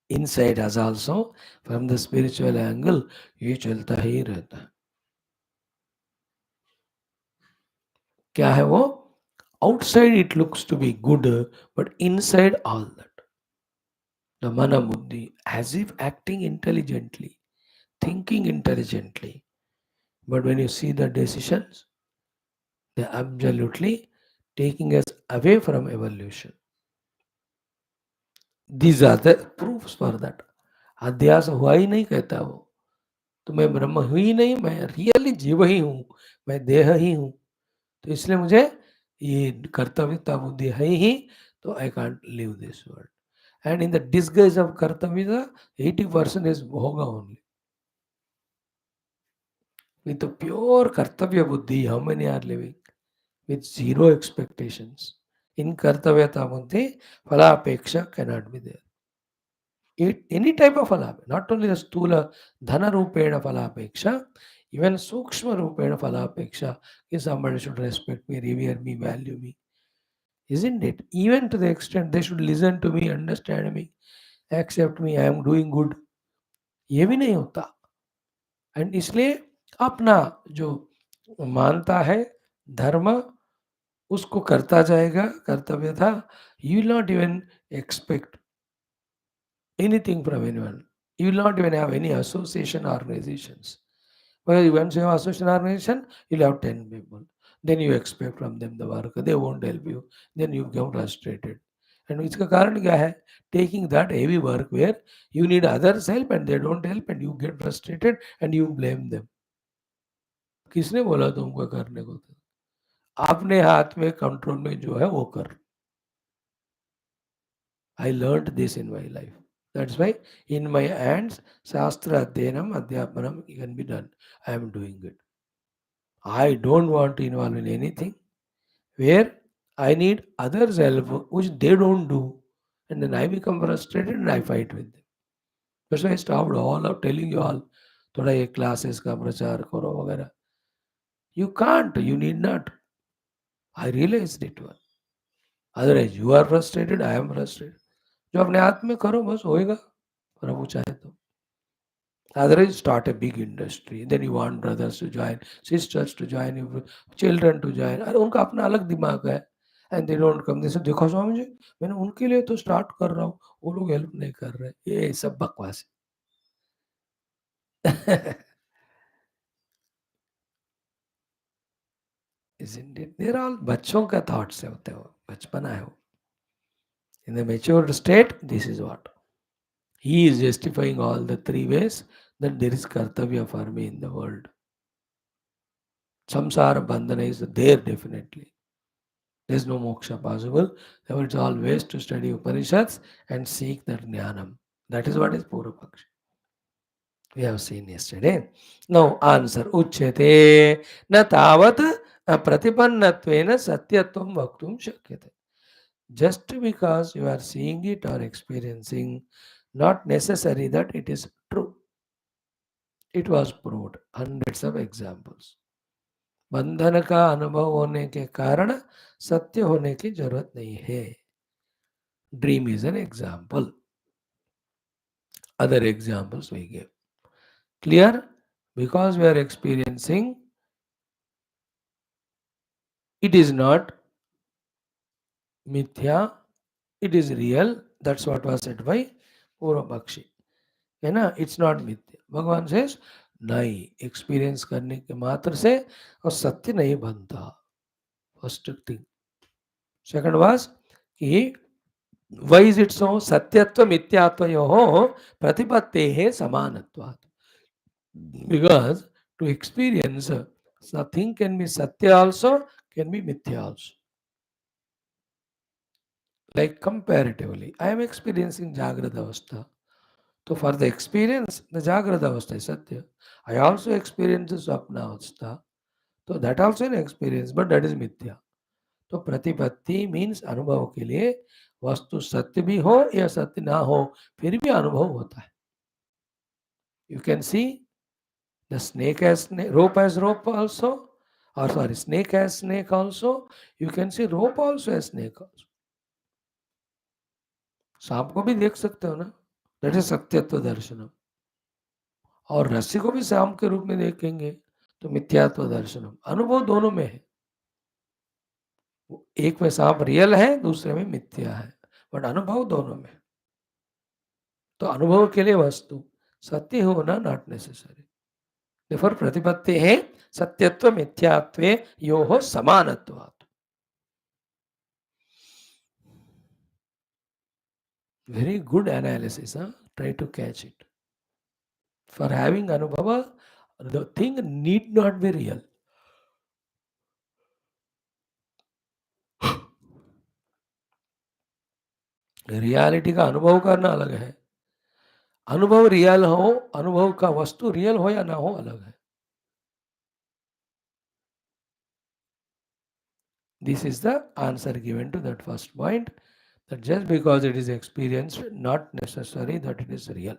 Inside us also, from the spiritual angle, ये चलता ही रहता है. क्या है वो? Outside it looks to be good, but inside all that. The mana buddhi, as if acting intelligently, thinking intelligently. But when you see the decisions, they're absolutely taking us away from evolution. These are the proofs for that. अध्यास हुआ ही नहीं कहता वो. तो मैं ब्रह्म हुई ही नहीं, मैं रियली जीव ही हूँ, मैं देह ही हूँ. तो इसलिए मुझे ये कर्तव्यता बुद्धि है ही, तो I can't live this world. And in the disguise of कर्तव्यता 80% इज भोगा ओनली. विथ प्योर कर्तव्य बुद्धि how many are living with zero expectations. In कर्तव्यता बुद्धि फलापेक्षा cannot be there. Any type of falapeka, not only the stula dhana rupena falapeksha, even sukshma rupena falapeksha, if somebody should respect me, revere me, value me. isn't it? Even to the extent they should listen to me, understand me, accept me, I am doing good, ये भी नहीं होता. And इसलिए अपना जो मानता है धर्म उसको करता जाएगा, कर्तव्य था. You will not even expect anything from anyone. You will not even have any association organizations. Well, once you have association organization, you'll have 10 people. Then you expect from them the work. They won't help you. Then you become frustrated. And इसका कारण क्या है? Taking that heavy work where you need others help and they don't help and you get frustrated and you blame them. किसने बोला तुमको करने को? आपने हाथ में कंट्रोल में जो है वो कर. I learned this in my life. That's why in my hands, Shastra Adhyanam, Adhyapanam can be done. I am doing it. I don't want to involve in anything where I need others' help, which they don't do. And then I become frustrated and I fight with them. That's why I stopped all of telling you all, थोड़ा ये classes का प्रचार करो वगैरह. You can't, you need not. I realized it one. Otherwise, you are frustrated, I am frustrated. जो अपने हाथ में करो बस होएगा प्रभु चाहे तो. Otherwise, start a big industry. Then you want brothers to join, sisters to join, children to join. अरे उनका अपना अलग दिमाग है. And they don't come. They say, देखो स्वामी जी, मैंने उनके लिए तो स्टार्ट कर रहा हूँ, वो लोग हेल्प नहीं कर रहे. ये सब बकवास है. Isn't it? They're all बच्चों का thoughts है होते हो, बचपना है वो. In the mature state, this is what. He is justifying all the three ways that there is kartavya for me in the world. Samsara bandhana is there definitely. There is no moksha possible. Therefore, it's always to study Upanishads and seek that jnanam. That is what is Purvapakshi. We have seen yesterday. Now, answer. Uchyate na tavat pratipannattvena satyatvam vaktum shakyate. Just because you are seeing it or experiencing, not necessary that it is true. It was proved. Hundreds of examples. बंधन का अनुभव होने के कारण सत्य होने की जरूरत नहीं है. Dream is an example. Other examples we give. Clear? Because we are experiencing, it is not mithya, it is real. That's what was said by Purvapakshi. है ना? It's not mithya. भगवान says नहीं, एक्सपीरियंस करने के मात्र से और सत्य नहीं बनता. First thing. सेकंड वाज कि why is it so? सत्यत्व मिथ्यात्वयोः प्रतिपत्तेः समानत्वात्. Because to experience nothing can be satya also, can be mithya also. Like comparatively, I am experiencing Jagrata Avastha. So for the experience, the Jagrata Avastha is satya. I also experience the Swapna Avastha. So that also an experience, but that is mithya. तो प्रतिपत्ति means अनुभव के लिए वस्तु सत्य भी हो या सत्य ना हो फिर भी अनुभव होता है. You can see the snake as rope as rope also, or sorry, snake as snake also. You can see rope also as snake also. सांप को भी देख सकते हो ना. That is सत्यत्व दर्शनम. और रस्सी को भी सांप के रूप में देखेंगे तो मिथ्यात्व दर्शनम. अनुभव दोनों में है. एक में सांप रियल है, दूसरे में मिथ्या है, बट अनुभव दोनों में. तो अनुभव के लिए वस्तु सत्य होना नॉट नेसेसरी. Therefore, प्रतिपत्ति है सत्यत्व मिथ्यात्वे योः समानत्वात्. Very good analysis. Try to catch it. For having anubhava, the thing need not be real. Reality का अनुभव करना अलग है. अनुभव रियल हो, अनुभव का वस्तु रियल हो या ना हो अलग है. This is the answer given to that first point, that just because it is experienced, not necessary that it is real.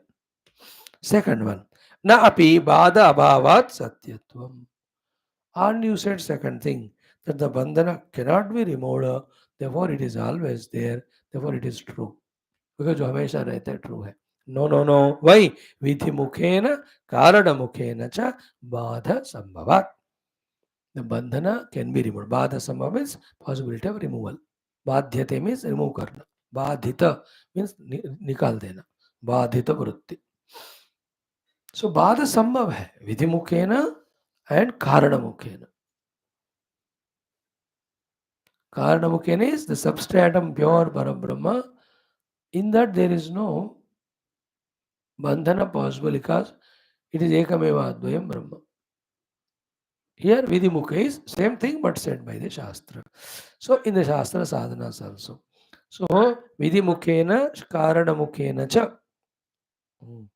Second one, na api bada abhavat satyatvam. And you said second thing, that the bandhana cannot be removed therefore it is always there, therefore it is true. Because जो हमेशा रहता है true है. No no no, वही विधि मुखेन कारण मुखेन च बाध संभवात्. The bandhana can be removed. Badha sambhava means possibility of removal. बाध्यते means remove करना. बाधित means निकाल देना. बाधित वृत्ति. So बाध संभव है विधि मुखेन and कारण मुखेन. कारण मुखेन is the substratum pure Parabrahma. In that there is no bandhana possible because it is ekameva advayam Brahma. Here Vidimukha is same thing but said by the Shastra. So in the Shastra sadhanas also. So Vidimukhena Karanamukhena cha. Mm,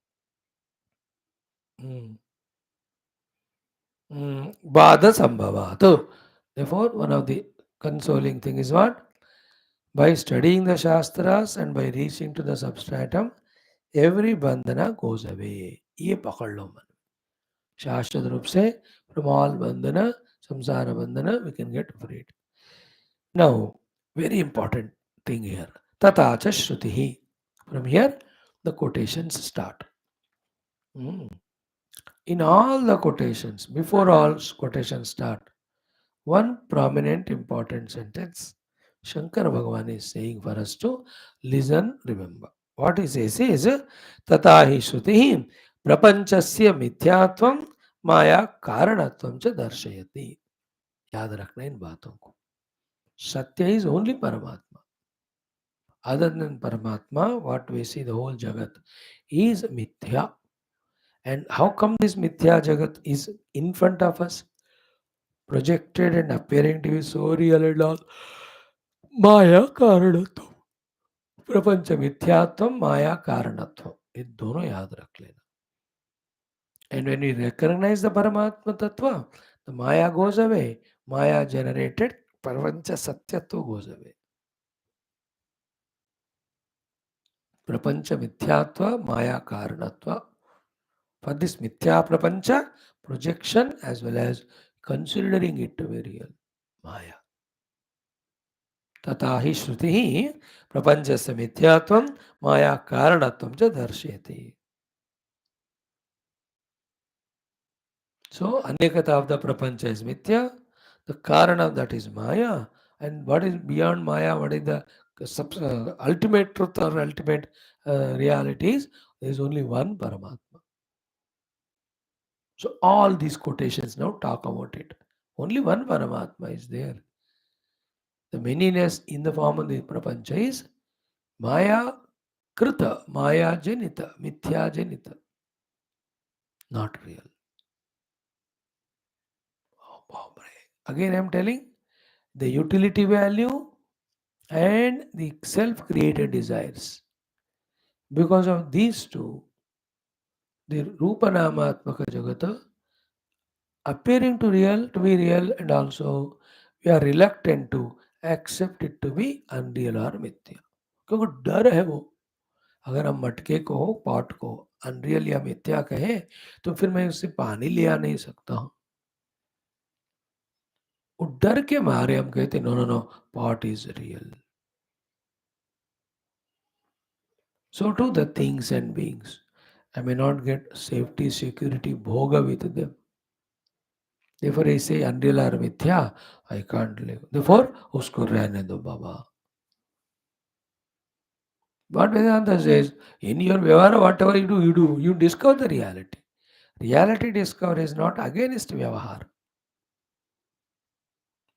mm, Bada Sambhava. Therefore, one of the consoling thing is what? By studying the Shastras and by reaching to the substratum, every bandhana goes away. ये पकड़ लो मन. शाश्वत रूप से from all bandhana, samsara bandhana, we can get freed. Now, very important thing here. Tatacha Shrutihi. From here, the quotations start. Mm. In all the quotations, before all quotations start, one prominent important sentence Shankara Bhagavan is saying for us to listen, remember. What he says is, Tatahi Shrutihi prapanchasya mithyatvam maya karanatvam cha darshayati. याद रखना इन बातों को. सत्य is only Paramatma. Other than Paramatma, what we see the whole Jagat is Mithya. And how come this Mithya Jagat is in front of us, projected and appearing to be so real and all? Maya Karanatvam. प्रपंच मिथ्यात्व माया कारणत्व ये दोनों याद रख लेना. And when we recognize the Paramatma Tattva, the Maya goes away. Maya generated Prapancha Satyatva goes away. Prapancha Mithyatva, Maya Karanatva. For this Mithya Prapancha, projection as well as considering it to be real. Maya. Tata hi Shruti Prapanchasya Mithyatvam Maya Karanatvam cha darshayati. So, Anekata of the Prapancha is Mithya, the Karana of that is Maya, and what is beyond Maya, what is the ultimate truth or ultimate realities, there is only one Paramatma. So all these quotations now talk about it. Only one Paramatma is there. The manyness in the form of the Prapancha is Maya Krita, Maya Janita, Mithya Janita. Not real. Again I am telling the utility value and the self-created desires. Because of these two, the Rupanamatmaka Jagata appearing to be real, and also we are reluctant to accept it to be unreal or mithya. क्योंकि डर है वो. अगर हम मटके को pot को unreal या मिथ्या कहे तो फिर मैं उससे पानी ले आ नहीं सकता हूँ. वो डर के मारे हम कहते no no no pot is real. So too the things and beings. I may not get safety, security, bhoga with them. Therefore I say unreal or mithya, I can't live. Therefore, usko रहने दो बाबा. What Vedanta says, in your vyavahara, whatever you do, you discover the reality. Reality discovery is not against vyavahar.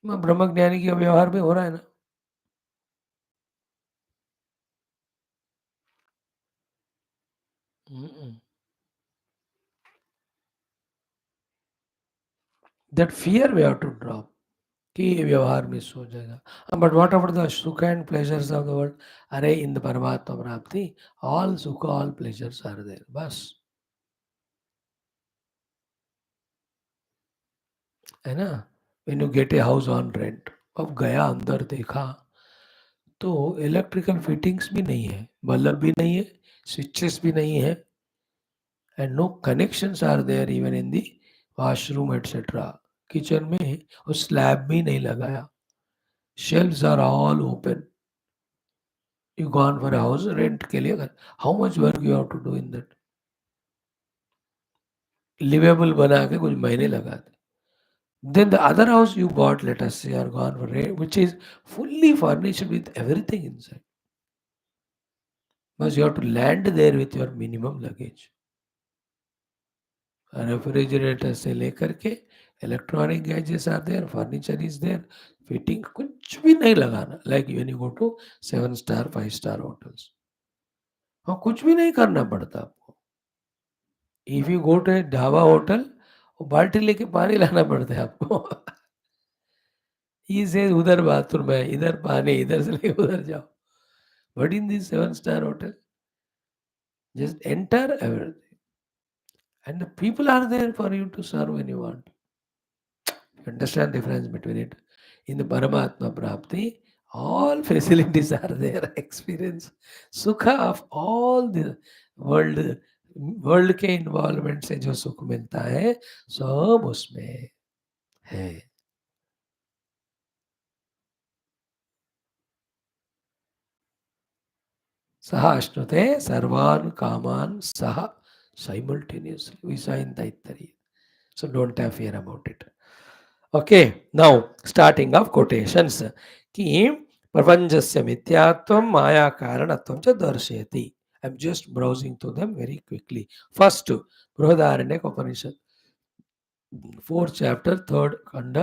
ब्रह्म ज्ञानी के व्यवहार में हो रहा है ना. That fear we have to drop. कि ये व्यवहार मिस हो जाएगा. But what about the sukha and pleasures of the world? अरे in the परमात्मा प्राप्ति, all sukha, all pleasures are there. बस है ना. When you get a house on rent, अब गया अंदर देखा तो इलेक्ट्रिकल फिटिंग्स भी नहीं है, बल्ब भी नहीं है, स्विचेस भी नहीं है, and no connections are there even in the washroom etc. Kitchen में और स्लैब भी नहीं लगाया. shelves are all open. You gone for a house rent के लिए, how much work you have to do in that? Livable बना के कुछ महीने लगा दे. Then the other house you bought, let us say, are gone for rent, which is fully furnished with everything inside. Because you have to land there with your minimum luggage. Refrigerator से लेकर के electronic gadgets are there, furniture is there, fitting कुछ भी नहीं लगाना. Like when you go to 7 star 5 star hotels, हाँ कुछ भी नहीं करना पड़ता आपको. If you go to a dhaba hotel, वो बाल्टी लेके पानी लाना पड़ता है आपको. ये उधर बाथरूम है, इधर पानी, इधर से लेके उधर जाओ. But in this 7 star hotel, just enter everything and the people are there for you to serve when you want. Understand difference between it. In the Paramatma Prapti, all facilities are there. Experience sukha of all the world, world के involvement से जो सुख मिलता है सब उसमें है. सह अश्नुते सर्वान् कामान् सह simultaneously. We saw in Taittariya. So don't have fear about it. Okay, now starting of quotations. कि प्रपंचस्य मिथ्यात्वं माया कारणत्वं च दर्शयति. I'm just browsing through them very quickly. First, Brihadaranyaka Upanishad, 4th chapter, 3rd खंड,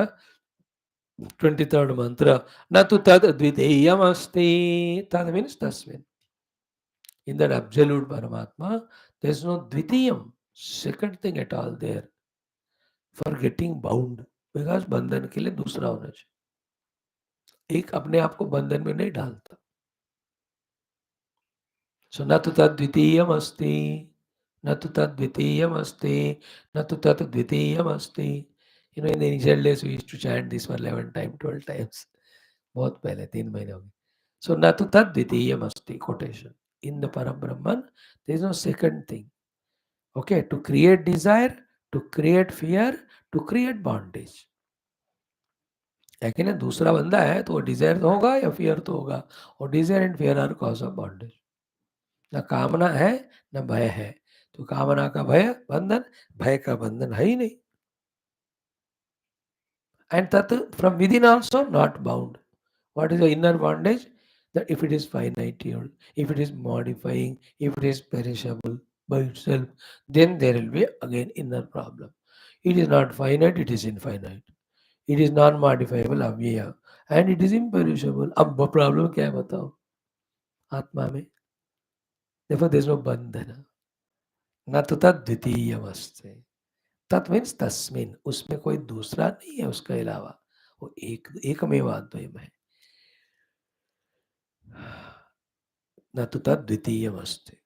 23rd mantra. न तु तद द्वितीयमस्ति. तद means तस्मिन्. In that absolute Paramatma, there is no dvitiyam, second thing at all there, for getting bound. Because बंधन के लिए दूसरा होना चाहिए. एक अपने आप को बंधन में नहीं डालता. सो न तो तद द्वितीयम अस्ति, न तो तद द्वितीयम अस्ति, न तो तद द्वितीयम अस्ति. You know in the initial days we used to chant this for 11 time 12 times. बहुत पहले 3 महीने हो गए. सो न तो तद द्वितीयम अस्ति. कोटेशन. इन द परम ब्रह्मन there is no second thing. Okay, to create desire, to create fear, to create bondage. लेकिन दूसरा बंदा है तो वो डिजायर तो होगा या फियर तो होगा. और desire and fear are cause of bondage. न कामना है न भय है. तो कामना का भय बंधन, भय का बंधन है ही नहीं. एंड तत् from with in also not bound. What is the inner bondage? That if it is finite, if it is modifying, if it is perishable by itself, then there will be again inner problem. It is not finite, it is infinite. It is non-modifiable, अव्यय, and it is imperishable. अब problem क्या है बताओ आत्मा में? Therefore there is no बंधन. न तो तद द्वितीयमस्ति. तत् मीन्स तस्मिन्. उसमें कोई दूसरा नहीं है उसके अलावा. वो एकमेव अद्वयम है. न तो तद द्वितीयमस्ति.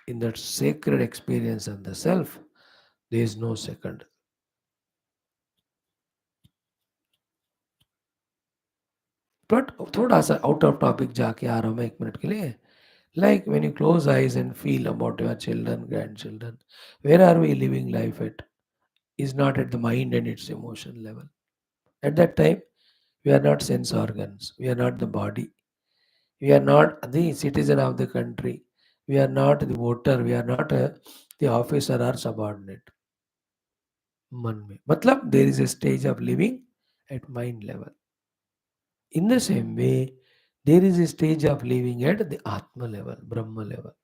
In that sacred experience of the self, there is no second. But थोड़ा सा आउट ऑफ टॉपिक जाके आ रहा हूँ मैं 1 मिनट के लिए. Like when you close eyes and feel about your children, grandchildren, where are we living life at? Is not at the mind and its emotion level. At that time, we are not sense organs. We are not the body. We are not the citizen of the country. We are not the voter. We are not the officer or subordinate. मन में मतलब there is a stage of living at mind level. In the same way, there is a stage of living at the Atma level, Brahma level,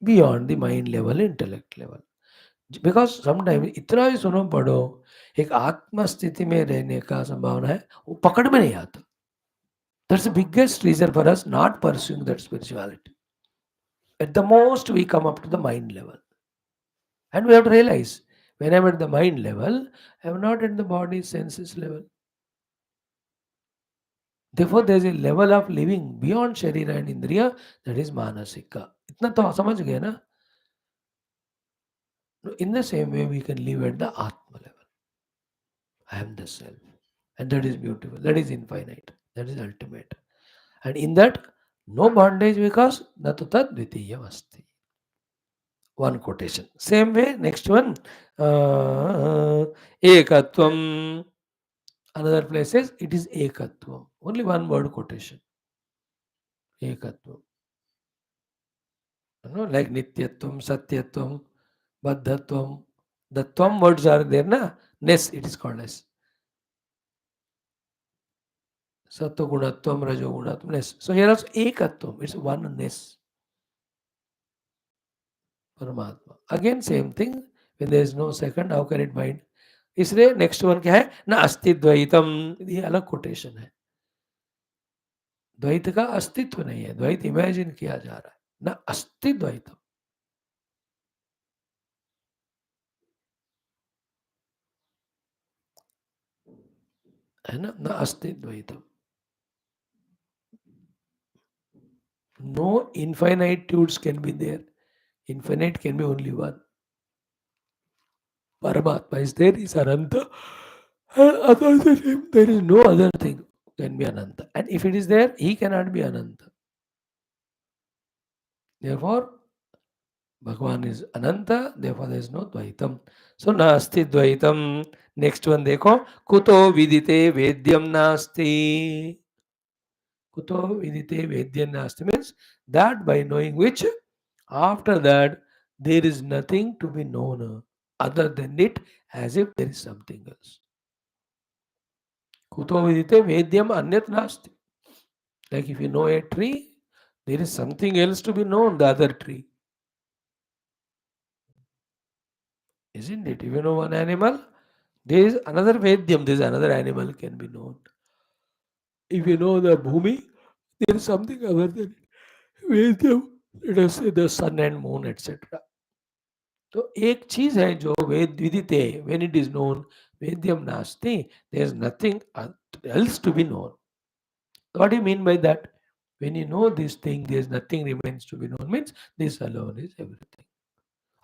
beyond the mind level, intellect level. Because sometime इतना ही सुनो पढ़ो, एक आत्म स्थिति में रहने का संभावना है वो पकड़ में नहीं आता. That's the biggest reason for us not pursuing that spirituality. At the most we come up to the mind level and we have to realise when I'm at the mind level, I'm not at the body senses level. Therefore there is a level of living beyond sharira and indriya, that is manasika. इतना तो समझ गए ना? In the same way we can live at the atma level. I am the self. And that is beautiful. That is infinite. That is ultimate. And in that, no bondage because natu tad dvitiyam asti. One quotation. Same way, next one. Ekatvam Another place says it is ekatvam. Only one word quotation. Ekatvam. Like nityatvam, satyatvam, baddhatvam. The tvam words are there, na? Ness, it is called as. Sattvagunatvam, rajogunatvam, ness. So here also ekatvam. It's oneness. Paramatma. Again, same thing. When there is no second, how can it bind? इसलिए next one क्या है ना अस्ति द्वैतम, ये अलग quotation है. द्वैत का अस्तित्व नहीं है, द्वैत इमेजिन किया जा रहा है. ना अस्ति द्वैतम, है ना अस्ति द्वैतम. No infinitudes can be there. Infinite can be only one. Paramatma is there, is Ananta. And other than him, there is no other thing can be Ananta. And if it is there, he cannot be Ananta. Therefore, Bhagavan is Ananta, therefore there is no Dvaitam. So, Nasti Dvaitam. Next one, dekho. Kuto vidite vedyam nasti. Kuto vidite vedyam nasti means that by knowing which, after that, there is nothing to be known other than it, as if there is something else. Kuto vidite vedyam anyat nasti. Like if you know a tree, there is something else to be known, the other tree. Isn't it? If you know one animal, there is another Vedyam, there is another animal can be known. If you know the Bhumi, there is something other than Vedyam. Let us say the sun and moon, etc. तो एक चीज है जो वेद विदित है, when it is known, Vedyam nasti, there is nothing else to be known. What do you mean by that? When you know this thing, there is nothing remains to be known, means this alone is everything.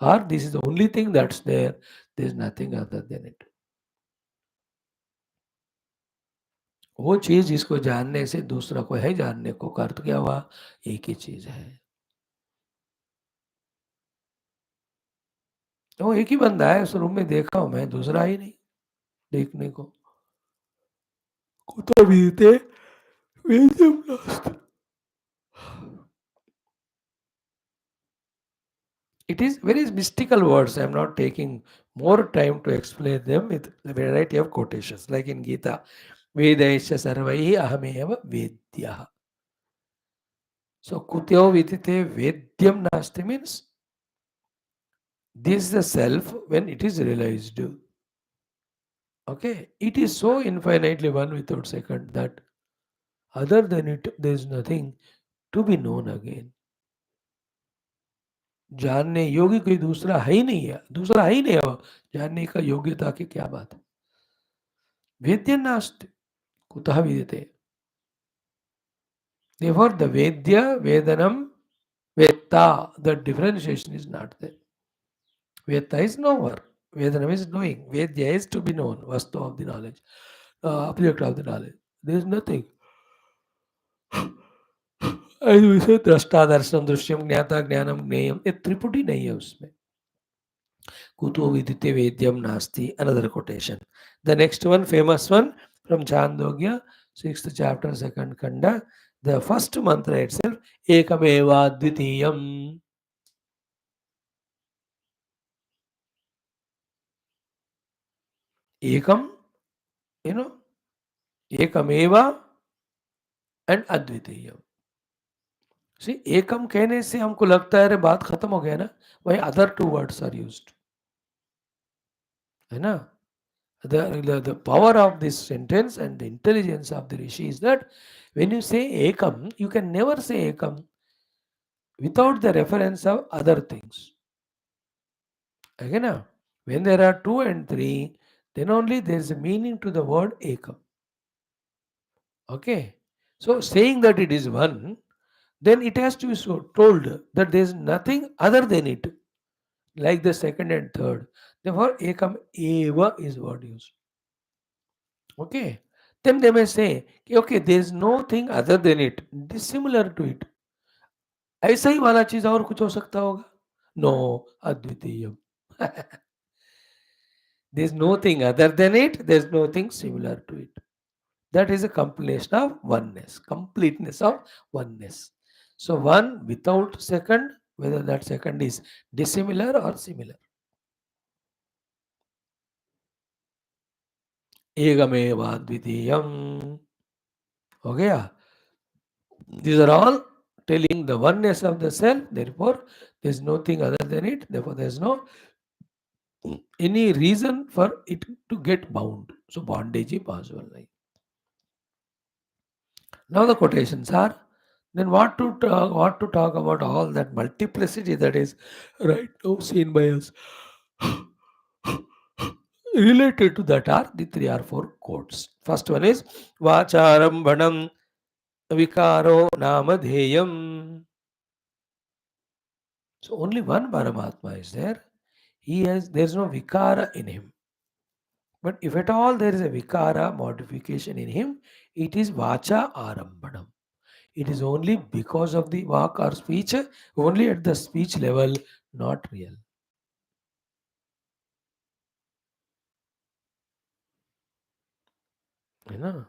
Or this is the only thing that's there is nothing other than it. वो चीज जिसको जानने से दूसरा को है जानने को, का अर्थ क्या हुआ? एक ही चीज है. तो वो एक ही बंदा है, उस रूम में देखा हूं मैं, दूसरा ही नहीं देखने को. कुतो बीते वेद्यम नास्ति. It is very mystical words. I am not taking more time to explain them with a variety of quotations. Like in Gita, Vedaisya sarvaihi ahameva vedyah. So kutyo vidite vedyam nasti means this is the self when it is realized. Okay, it is so infinitely one without second that other than it there is nothing to be known again. जानने योग्य कोई दूसरा है ही नहीं है, दूसरा है ही नहीं है. जानने का योग्यता की क्या बात है? वेद्य नास्ति कुतः विद्यते. Therefore, the Vedya, Vedanam, Vetta, the differentiation is not there. Vetta is knower, Vedanam is knowing, Vedya is to be known, Vastu of the knowledge, object of the knowledge. There is nothing. As we say, दृष्टा दर्शनम दृश्यम ज्ञाता ज्ञानम ज्ञेयम, ये त्रिपुटी नहीं है उसमें. कुतो विदिते वेद्यम नास्ति. Another quotation. The next one, famous one from Chandogya, 6th chapter, 2nd kanda. The first mantra itself, Ekameva Dvitiyam. Ekam, you know, Ekameva and Advitiyam. See, Ekam कहने से हमको लगता है अरे बात खत्म हो गया ना. Why other two words are used? है ना? The power of this sentence and the intelligence of the Rishi is that when you say Ekam, you can never say Ekam without the reference of other things. Again, when there are 2 and 3, then only there is a meaning to the word Ekam. Okay. So saying that it is one, then it has to be so told that there is nothing other than it, like the second and third. Therefore, Ekam Eva is word used. Okay. Then they may say, okay, there is no thing other than it, dissimilar to it. ऐसा ही वाला चीज और कुछ हो सकता होगा? No, अद्वितीय. There's nothing other than it, there's nothing similar to it. That is a compilation of oneness, completeness of oneness. So one without second, whether that second is dissimilar or similar. Egameva dvitiyam. हो गया. These are all telling the oneness of the self. Therefore, there is nothing other than it. Therefore, there is no any reason for it to get bound. So bondage is possible. Like. Now the quotations are. Then what to talk about all that multiplicity that is right now seen by us. Related to that are the three or four quotes. First one is Vacharambhanam Vikaro Namadheyam. So only one Paramatma is there. There is no Vikara in him. But if at all there is a Vikara modification in him, it is Vacha Arambhanam. It is only because of the Vak or speech, only at the speech level, not real. You know?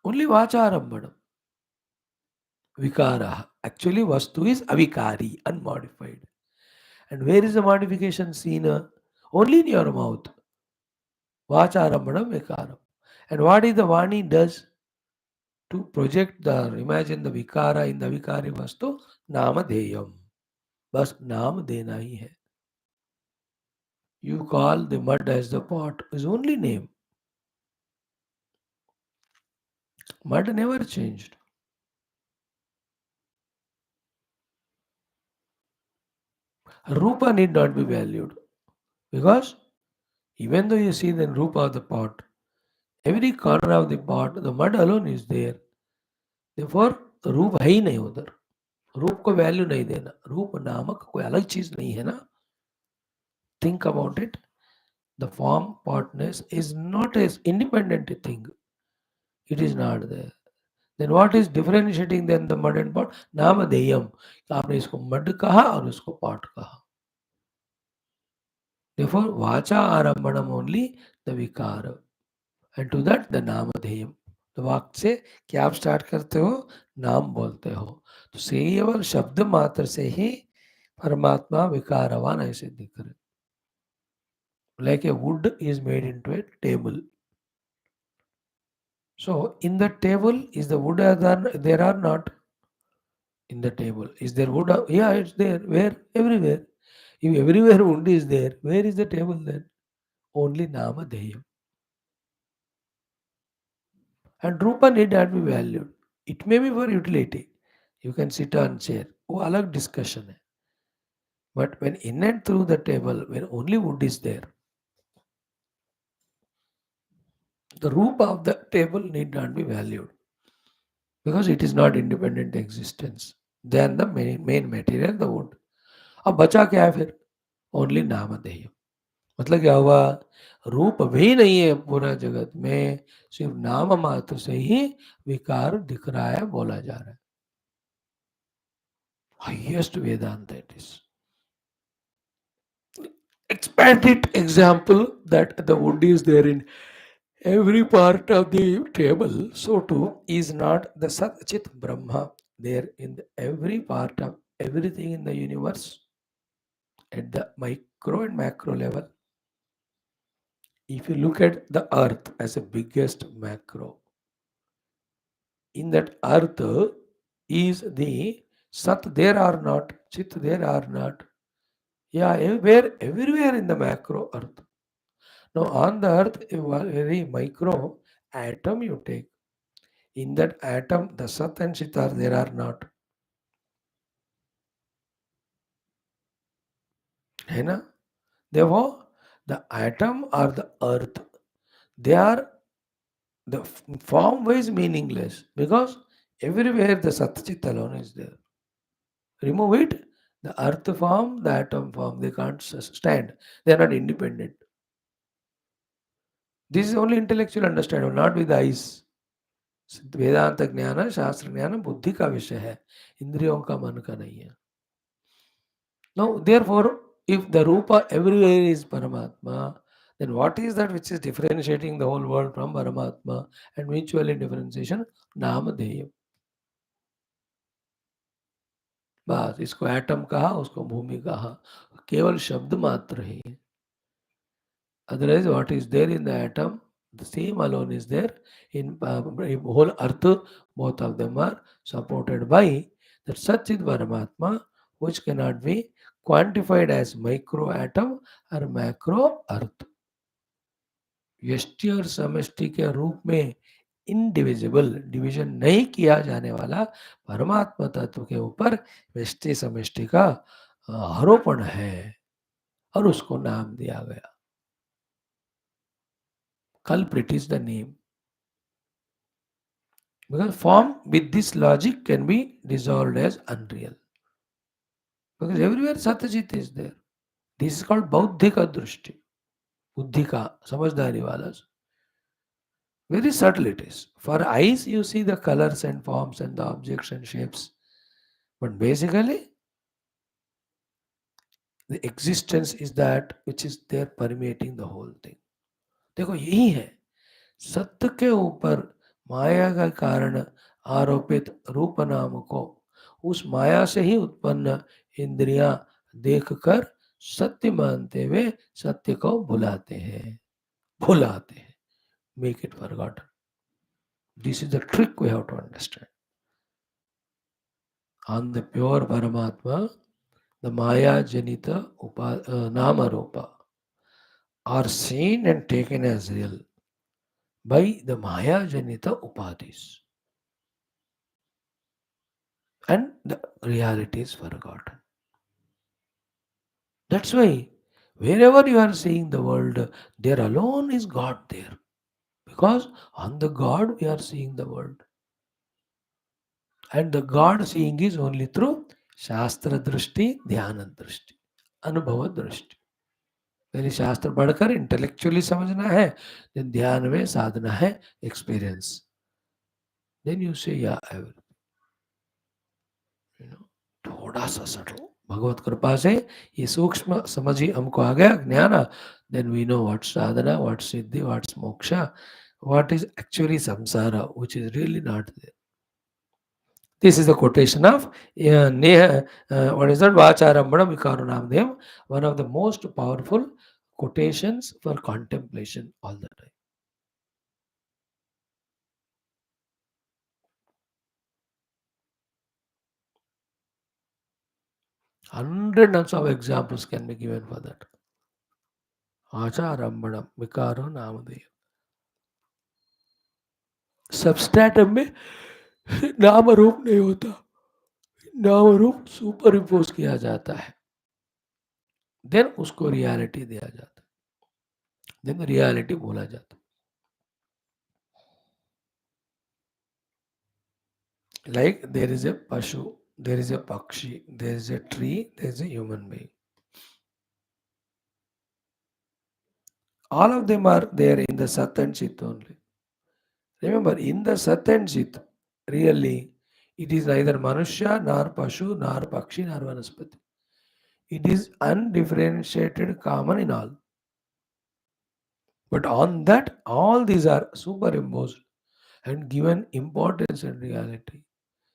Only Vacha Arambhanam. Vikara. Actually, Vastu is Avikari, unmodified. And where is the modification seen? Only in your mouth. Vacharambhanam Vikaram. And what is the Vani does? To project the, imagine the Vikara in the Vikari Vastu, Namadheyam. बस नाम देना ही है. You call the mud as the pot is only name. Mud never changed. Rupa need not be valued because even though you see the Rupa of the pot, every corner of the pot, the mud alone is there. Therefore, रूप है ही नहीं उधर. रूप को value नहीं देना. रूप नामक कोई अलग चीज नहीं है ना. Think about it. The form partners is not an independent thing. It is not there. Then what is differentiating then the mud and pot? Namadeyam. आपने इसको mud कहा और उसको pot कहा. Therefore, vacha arambhanam only the vikara. And to that the namadeyam. तो वाक से क्या आप स्टार्ट करते हो? नाम बोलते हो. तो केवल शब्द मात्र से ही परमात्मा विकारवान ऐसे दिख रहे. Like a wood is made into a table. So in the table is the wood there are not in the table. Is there wood? Yeah, it's there. Where? Everywhere. If everywhere wood is there, where is the table then? Only Namadheyam. And Rupa need not be valued. It may be for utility. You can sit on chair. वो अलग discussion है. But when in and through the table, when only wood is there, the Rupa of the table need not be valued because it is not independent existence. Then the main material, the wood. अब बचा क्या है फिर? Only नामधेय. मतलब क्या हुआ? रूप भी नहीं है पूरा जगत में, सिर्फ नाम मात्र से ही विकार दिख रहा है, बोला जा रहा है. Highest Vedanta it is. Expanded example that the wood is there in every part of the table, so too is not the Sat Chit Brahma there in every part of everything in the universe at the micro and macro level. If you look at the earth as the biggest macro, in that earth is the Sat there or not, Chit there or not. Yeah, everywhere in the macro earth. Now on the earth, a very micro atom you take. In that atom, the Sat and Chit are there or not. है ना? Therefore, the atom or the earth, they are the form wise meaningless because everywhere the Sat Chit alone is there. Remove it, the earth form, the atom form, they can't stand. They are not independent. This is only intellectual understanding, not with the eyes. वेदांत ज्ञान शास्त्र ज्ञान बुद्धि का विषय है, इंद्रियों का मन का नहीं है. Now, therefore, If the Rupa everywhere is Paramatma, then what is that which is differentiating the whole world from Paramatma and mutually differentiation? नामधेय. बस इसको एटम कहा, उसको भूमि कहा, केवल शब्द मात्र है. Otherwise, what is there in the atom, the same alone is there in whole earth. Both of them are supported by that Satchid Paramatma, which cannot be quantified as micro atom or macro earth. व्यष्टि और समष्टि के रूप में indivisible division नहीं किया जाने वाला परमात्मा तत्व के ऊपर व्यष्टि समष्टि का आरोपण है और उसको नाम दिया गया. Culprit is the name. Because form with this logic can be dissolved as unreal. Because everywhere Satyajit is there. This is called Bauddhika Drushti. Buddhika, समझदारी वाला. Very subtle it is. For eyes, you see the colors and forms and the objects and shapes. But basically, the existence is that which is there permeating the whole thing. देखो यही है सत्य के ऊपर माया का कारण आरोपित रूप नाम को उस माया से ही उत्पन्न इंद्रियां देखकर सत्य मानते हुए सत्य को भुलाते हैं. Make it forgotten. This is the trick we have to understand. On the pure Paramatma, the Maya Janita Nama Rupa are seen and taken as real by the Maya Janita Upadhis. And the reality is forgotten. That's why wherever you are seeing the world, there alone is God there. Because on the God we are seeing the world. And the God seeing is only through Shastra Drishti, Dhyana Drishti, Anubhava Drishti. पहले शास्त्र पढ़कर intellectually समझना है, then ध्यान में साधना है experience. Then you से या थोड़ा सा सटल भगवत कृपा से ये सूक्ष्म समझ ही हमको आ गया ज्ञान. Then we know what sadhana, what siddhi, what's moksha, what is actually samsara, which is really not there. This is the quotation of what is that? Vacharambana Vikaranamdev, one of the most powerful quotations for contemplation all the time. Hundreds of examples can be given for that. Acharambana Vikaro Namadev. Substratum में नाम रूप नहीं होता, नाम रूप super impose किया जाता है, देन उसको रियलिटी दिया जाता है, देन रियलिटी बोला जाता है. Like there is a pashu, there is a pakshi, there is a tree, there is a human being. All of them are there in the Sat and Chit only. Remember, in the Sat and Chit, really, it is neither Manushya, nor Pashu, nor Pakshi, nor Vanaspati. It is undifferentiated common in all. But on that, all these are superimposed and given importance and reality.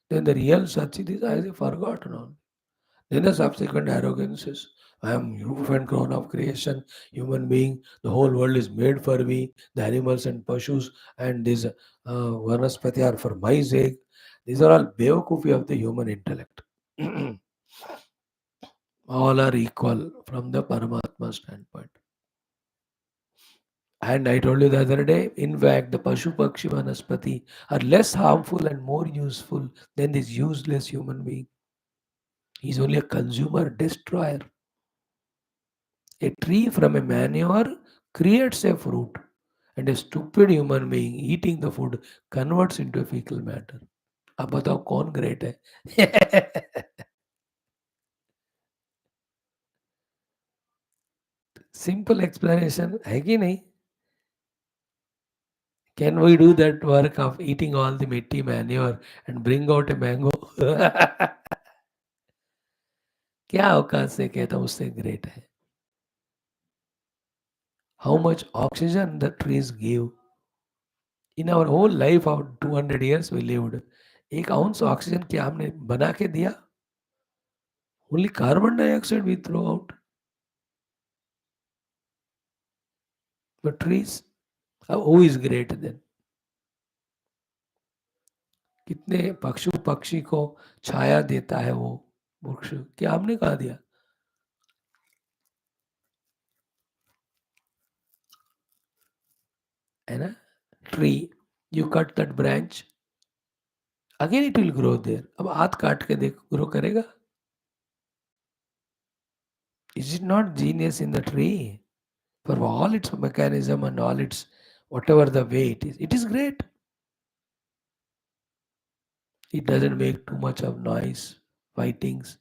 Then the real Satchit is either forgotten on. Then the subsequent arrogances. I am roof and crown of creation, human being, the whole world is made for me, the animals and pashus and these vanaspati are for my sake. These are all bevakufi of the human intellect. All are equal from the Paramatma standpoint. And I told you the other day, in fact, the Pashu Pakshi Vanaspati are less harmful and more useful than this useless human being. He's only a consumer, destroyer. A tree from a manure creates a fruit, and a stupid human being eating the food converts into a fecal matter. अब बताओ कौन great है? Simple explanation है कि नहीं? Can we do that work of eating all the meaty manure and bring out a mango? क्या औकात से कहता हूँ उससे ग्रेट है. How much oxygen the trees give. In our whole life of 200 years we lived, एक ounce oxygen क्या हमने बना के दिया? Only carbon dioxide we throw out. But trees, who is great then? कितने पशु पक्षी को छाया देता है वो वृक्ष, क्या हमने कहा दिया? है ना? Tree, you cut that branch, again it will grow there. अब हाथ काट के देख, ग्रो करेगा? Is it not genius in the tree? For all its mechanism and all its whatever the way it is great. It doesn't make too much of noise, fightings.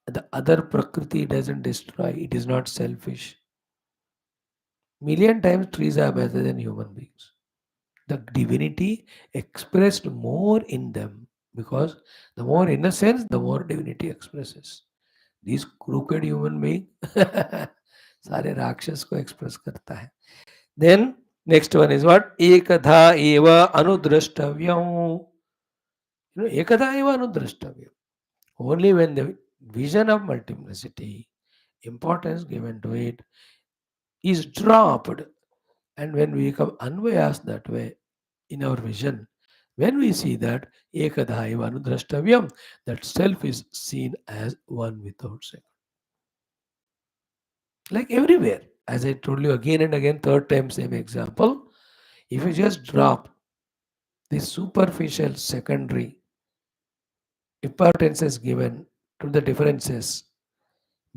The other prakriti doesn't destroy. It is not selfish. Million times trees are better than human beings. The divinity expressed more in them because the more innocence, the more divinity expresses. These crooked human being सारे राक्षस को express करता है. Then next one is what? Ekadha eva anudrashtavyam. Ekadha eva anudrashtavyam. Only when the vision of multiplicity, importance given to it, is dropped, and when we become unbiased that way in our vision, when we see that Ekadha eva anudrashtavyam, that self is seen as one without second. Like everywhere. As I told you again and again, third time, same example. If you just drop the superficial secondary importance is given to the differences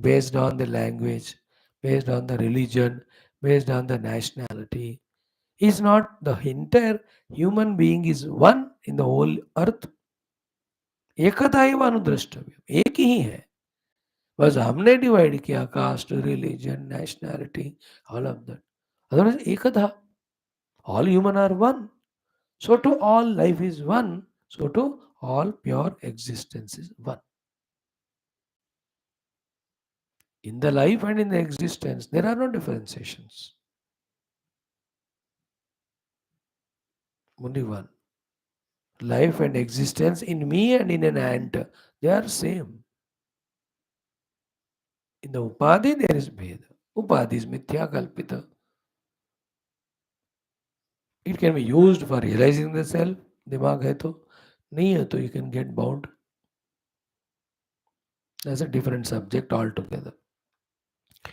based on the language, based on the religion, based on the nationality, is not the entire human being is one in the whole earth. एकता एव अनुद्रष्टव्य, एक ही है, बस हमने divide किया caste, religion, nationality, all of that. Otherwise ekta, all human are one. So to all life is one. So to all pure existence is one. In the life and in the existence, there are no differentiations. Only one. Life and existence in me and in an ant, they are same. In the Upadhi, there is Bheda. Upadhi is Mithya Kalpita. It can be used for realizing the self. दिमाग है तो, नहीं है तो you can get bound. That's a different subject altogether.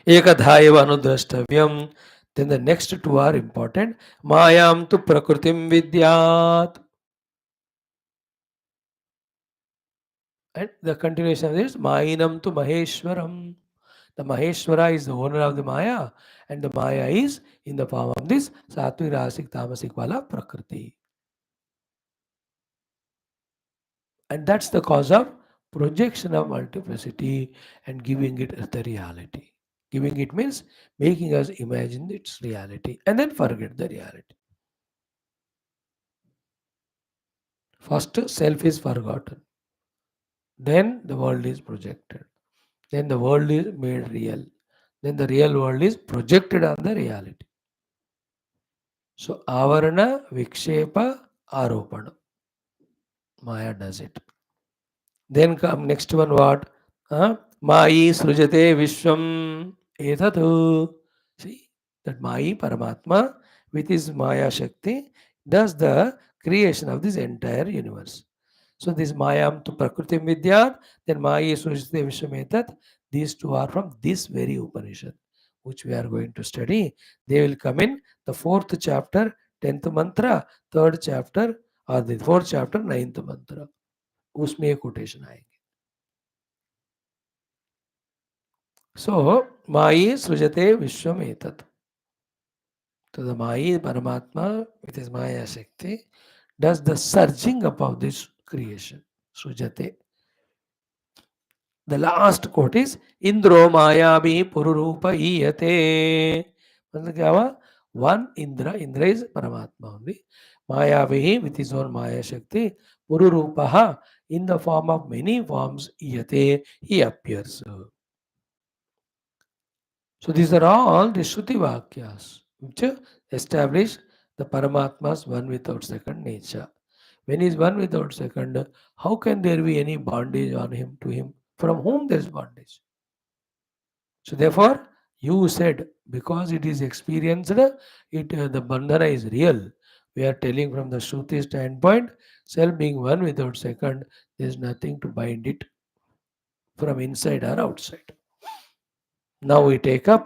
Ekadha eva anudrashtavyam. Then the next two are important. Mayam tu prakritim vidyat. And the continuation of this, Mayinam tu Maheshwaram. The Maheshwara is the owner of the Maya, and the Maya is in the form of this Sattvic, Rasic, Tamasic Wala Prakriti. And that's the cause of projection of multiplicity and giving it the reality. Giving it means making us imagine its reality and then forget the reality. First, self is forgotten. Then the world is projected. Then the world is made real. Then the real world is projected on the reality. So, avarana, vikshepa, aropana. Maya does it. Then come next one what? Mayi srujate vishwam etatu. See, that Mayi Paramatma with his Maya Shakti does the creation of this entire universe. So this Mayam to Prakritim Vidyat, then Mayi Srujate Vishwam etat. These two are from this very Upanishad, which we are going to study. They will come in the fourth chapter, 10th mantra, third chapter, or the fourth chapter, 9th mantra. उसमें एक quotation आएगी. So, Mayi Srujate Vishwam etat. So the Mayi Paramatma with his Maya Shakti does the surging up of this creation. Srujate. The last quote is Indro Maya Bhi Pururupa Iyate. मतलब क्या हुआ? One Indra, Indra is Paramatma only. Maya Bhi with his own Maya Shakti, Pururupaha in the form of many forms, yate, he appears. So these are all the Shruti Vakyas which establish the Paramatma's one without second nature. When he is one without second, how can there be any bondage on him to him? From whom there is bondage? So therefore, you said because it is experienced, the bandhana is real. We are telling from the Shruti standpoint, self being one without second, there is nothing to bind it from inside or outside. Now we take up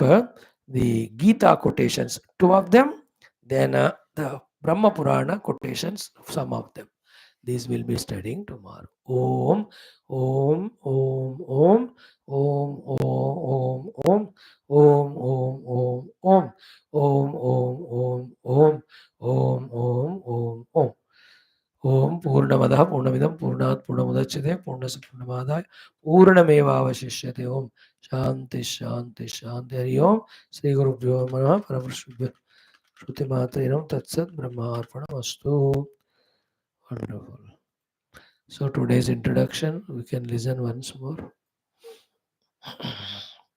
the Gita quotations, two of them, then the Brahma Purana quotations, some of them. These will be studying tomorrow. Om, Om, Om, Om, Om, Om, Om, Om, Om, Om, Om, Om, Om, Om, Om, Om, Om, Om. ओम पूर्णमदः पूर्णमिदं पूर्णात् पूर्णमुदच्यते पूर्णस्य पूर्णमादाय पूर्णमेवावशिष्यते ओम शांति शांति शांति हरि ओम श्री गुरुभ्यो नमः परमश्रुभ्यो श्रुतिमात्रे नमः तत्सत् ब्रह्मार्पणमस्तु. Wonderful. So today's introduction we can listen once more.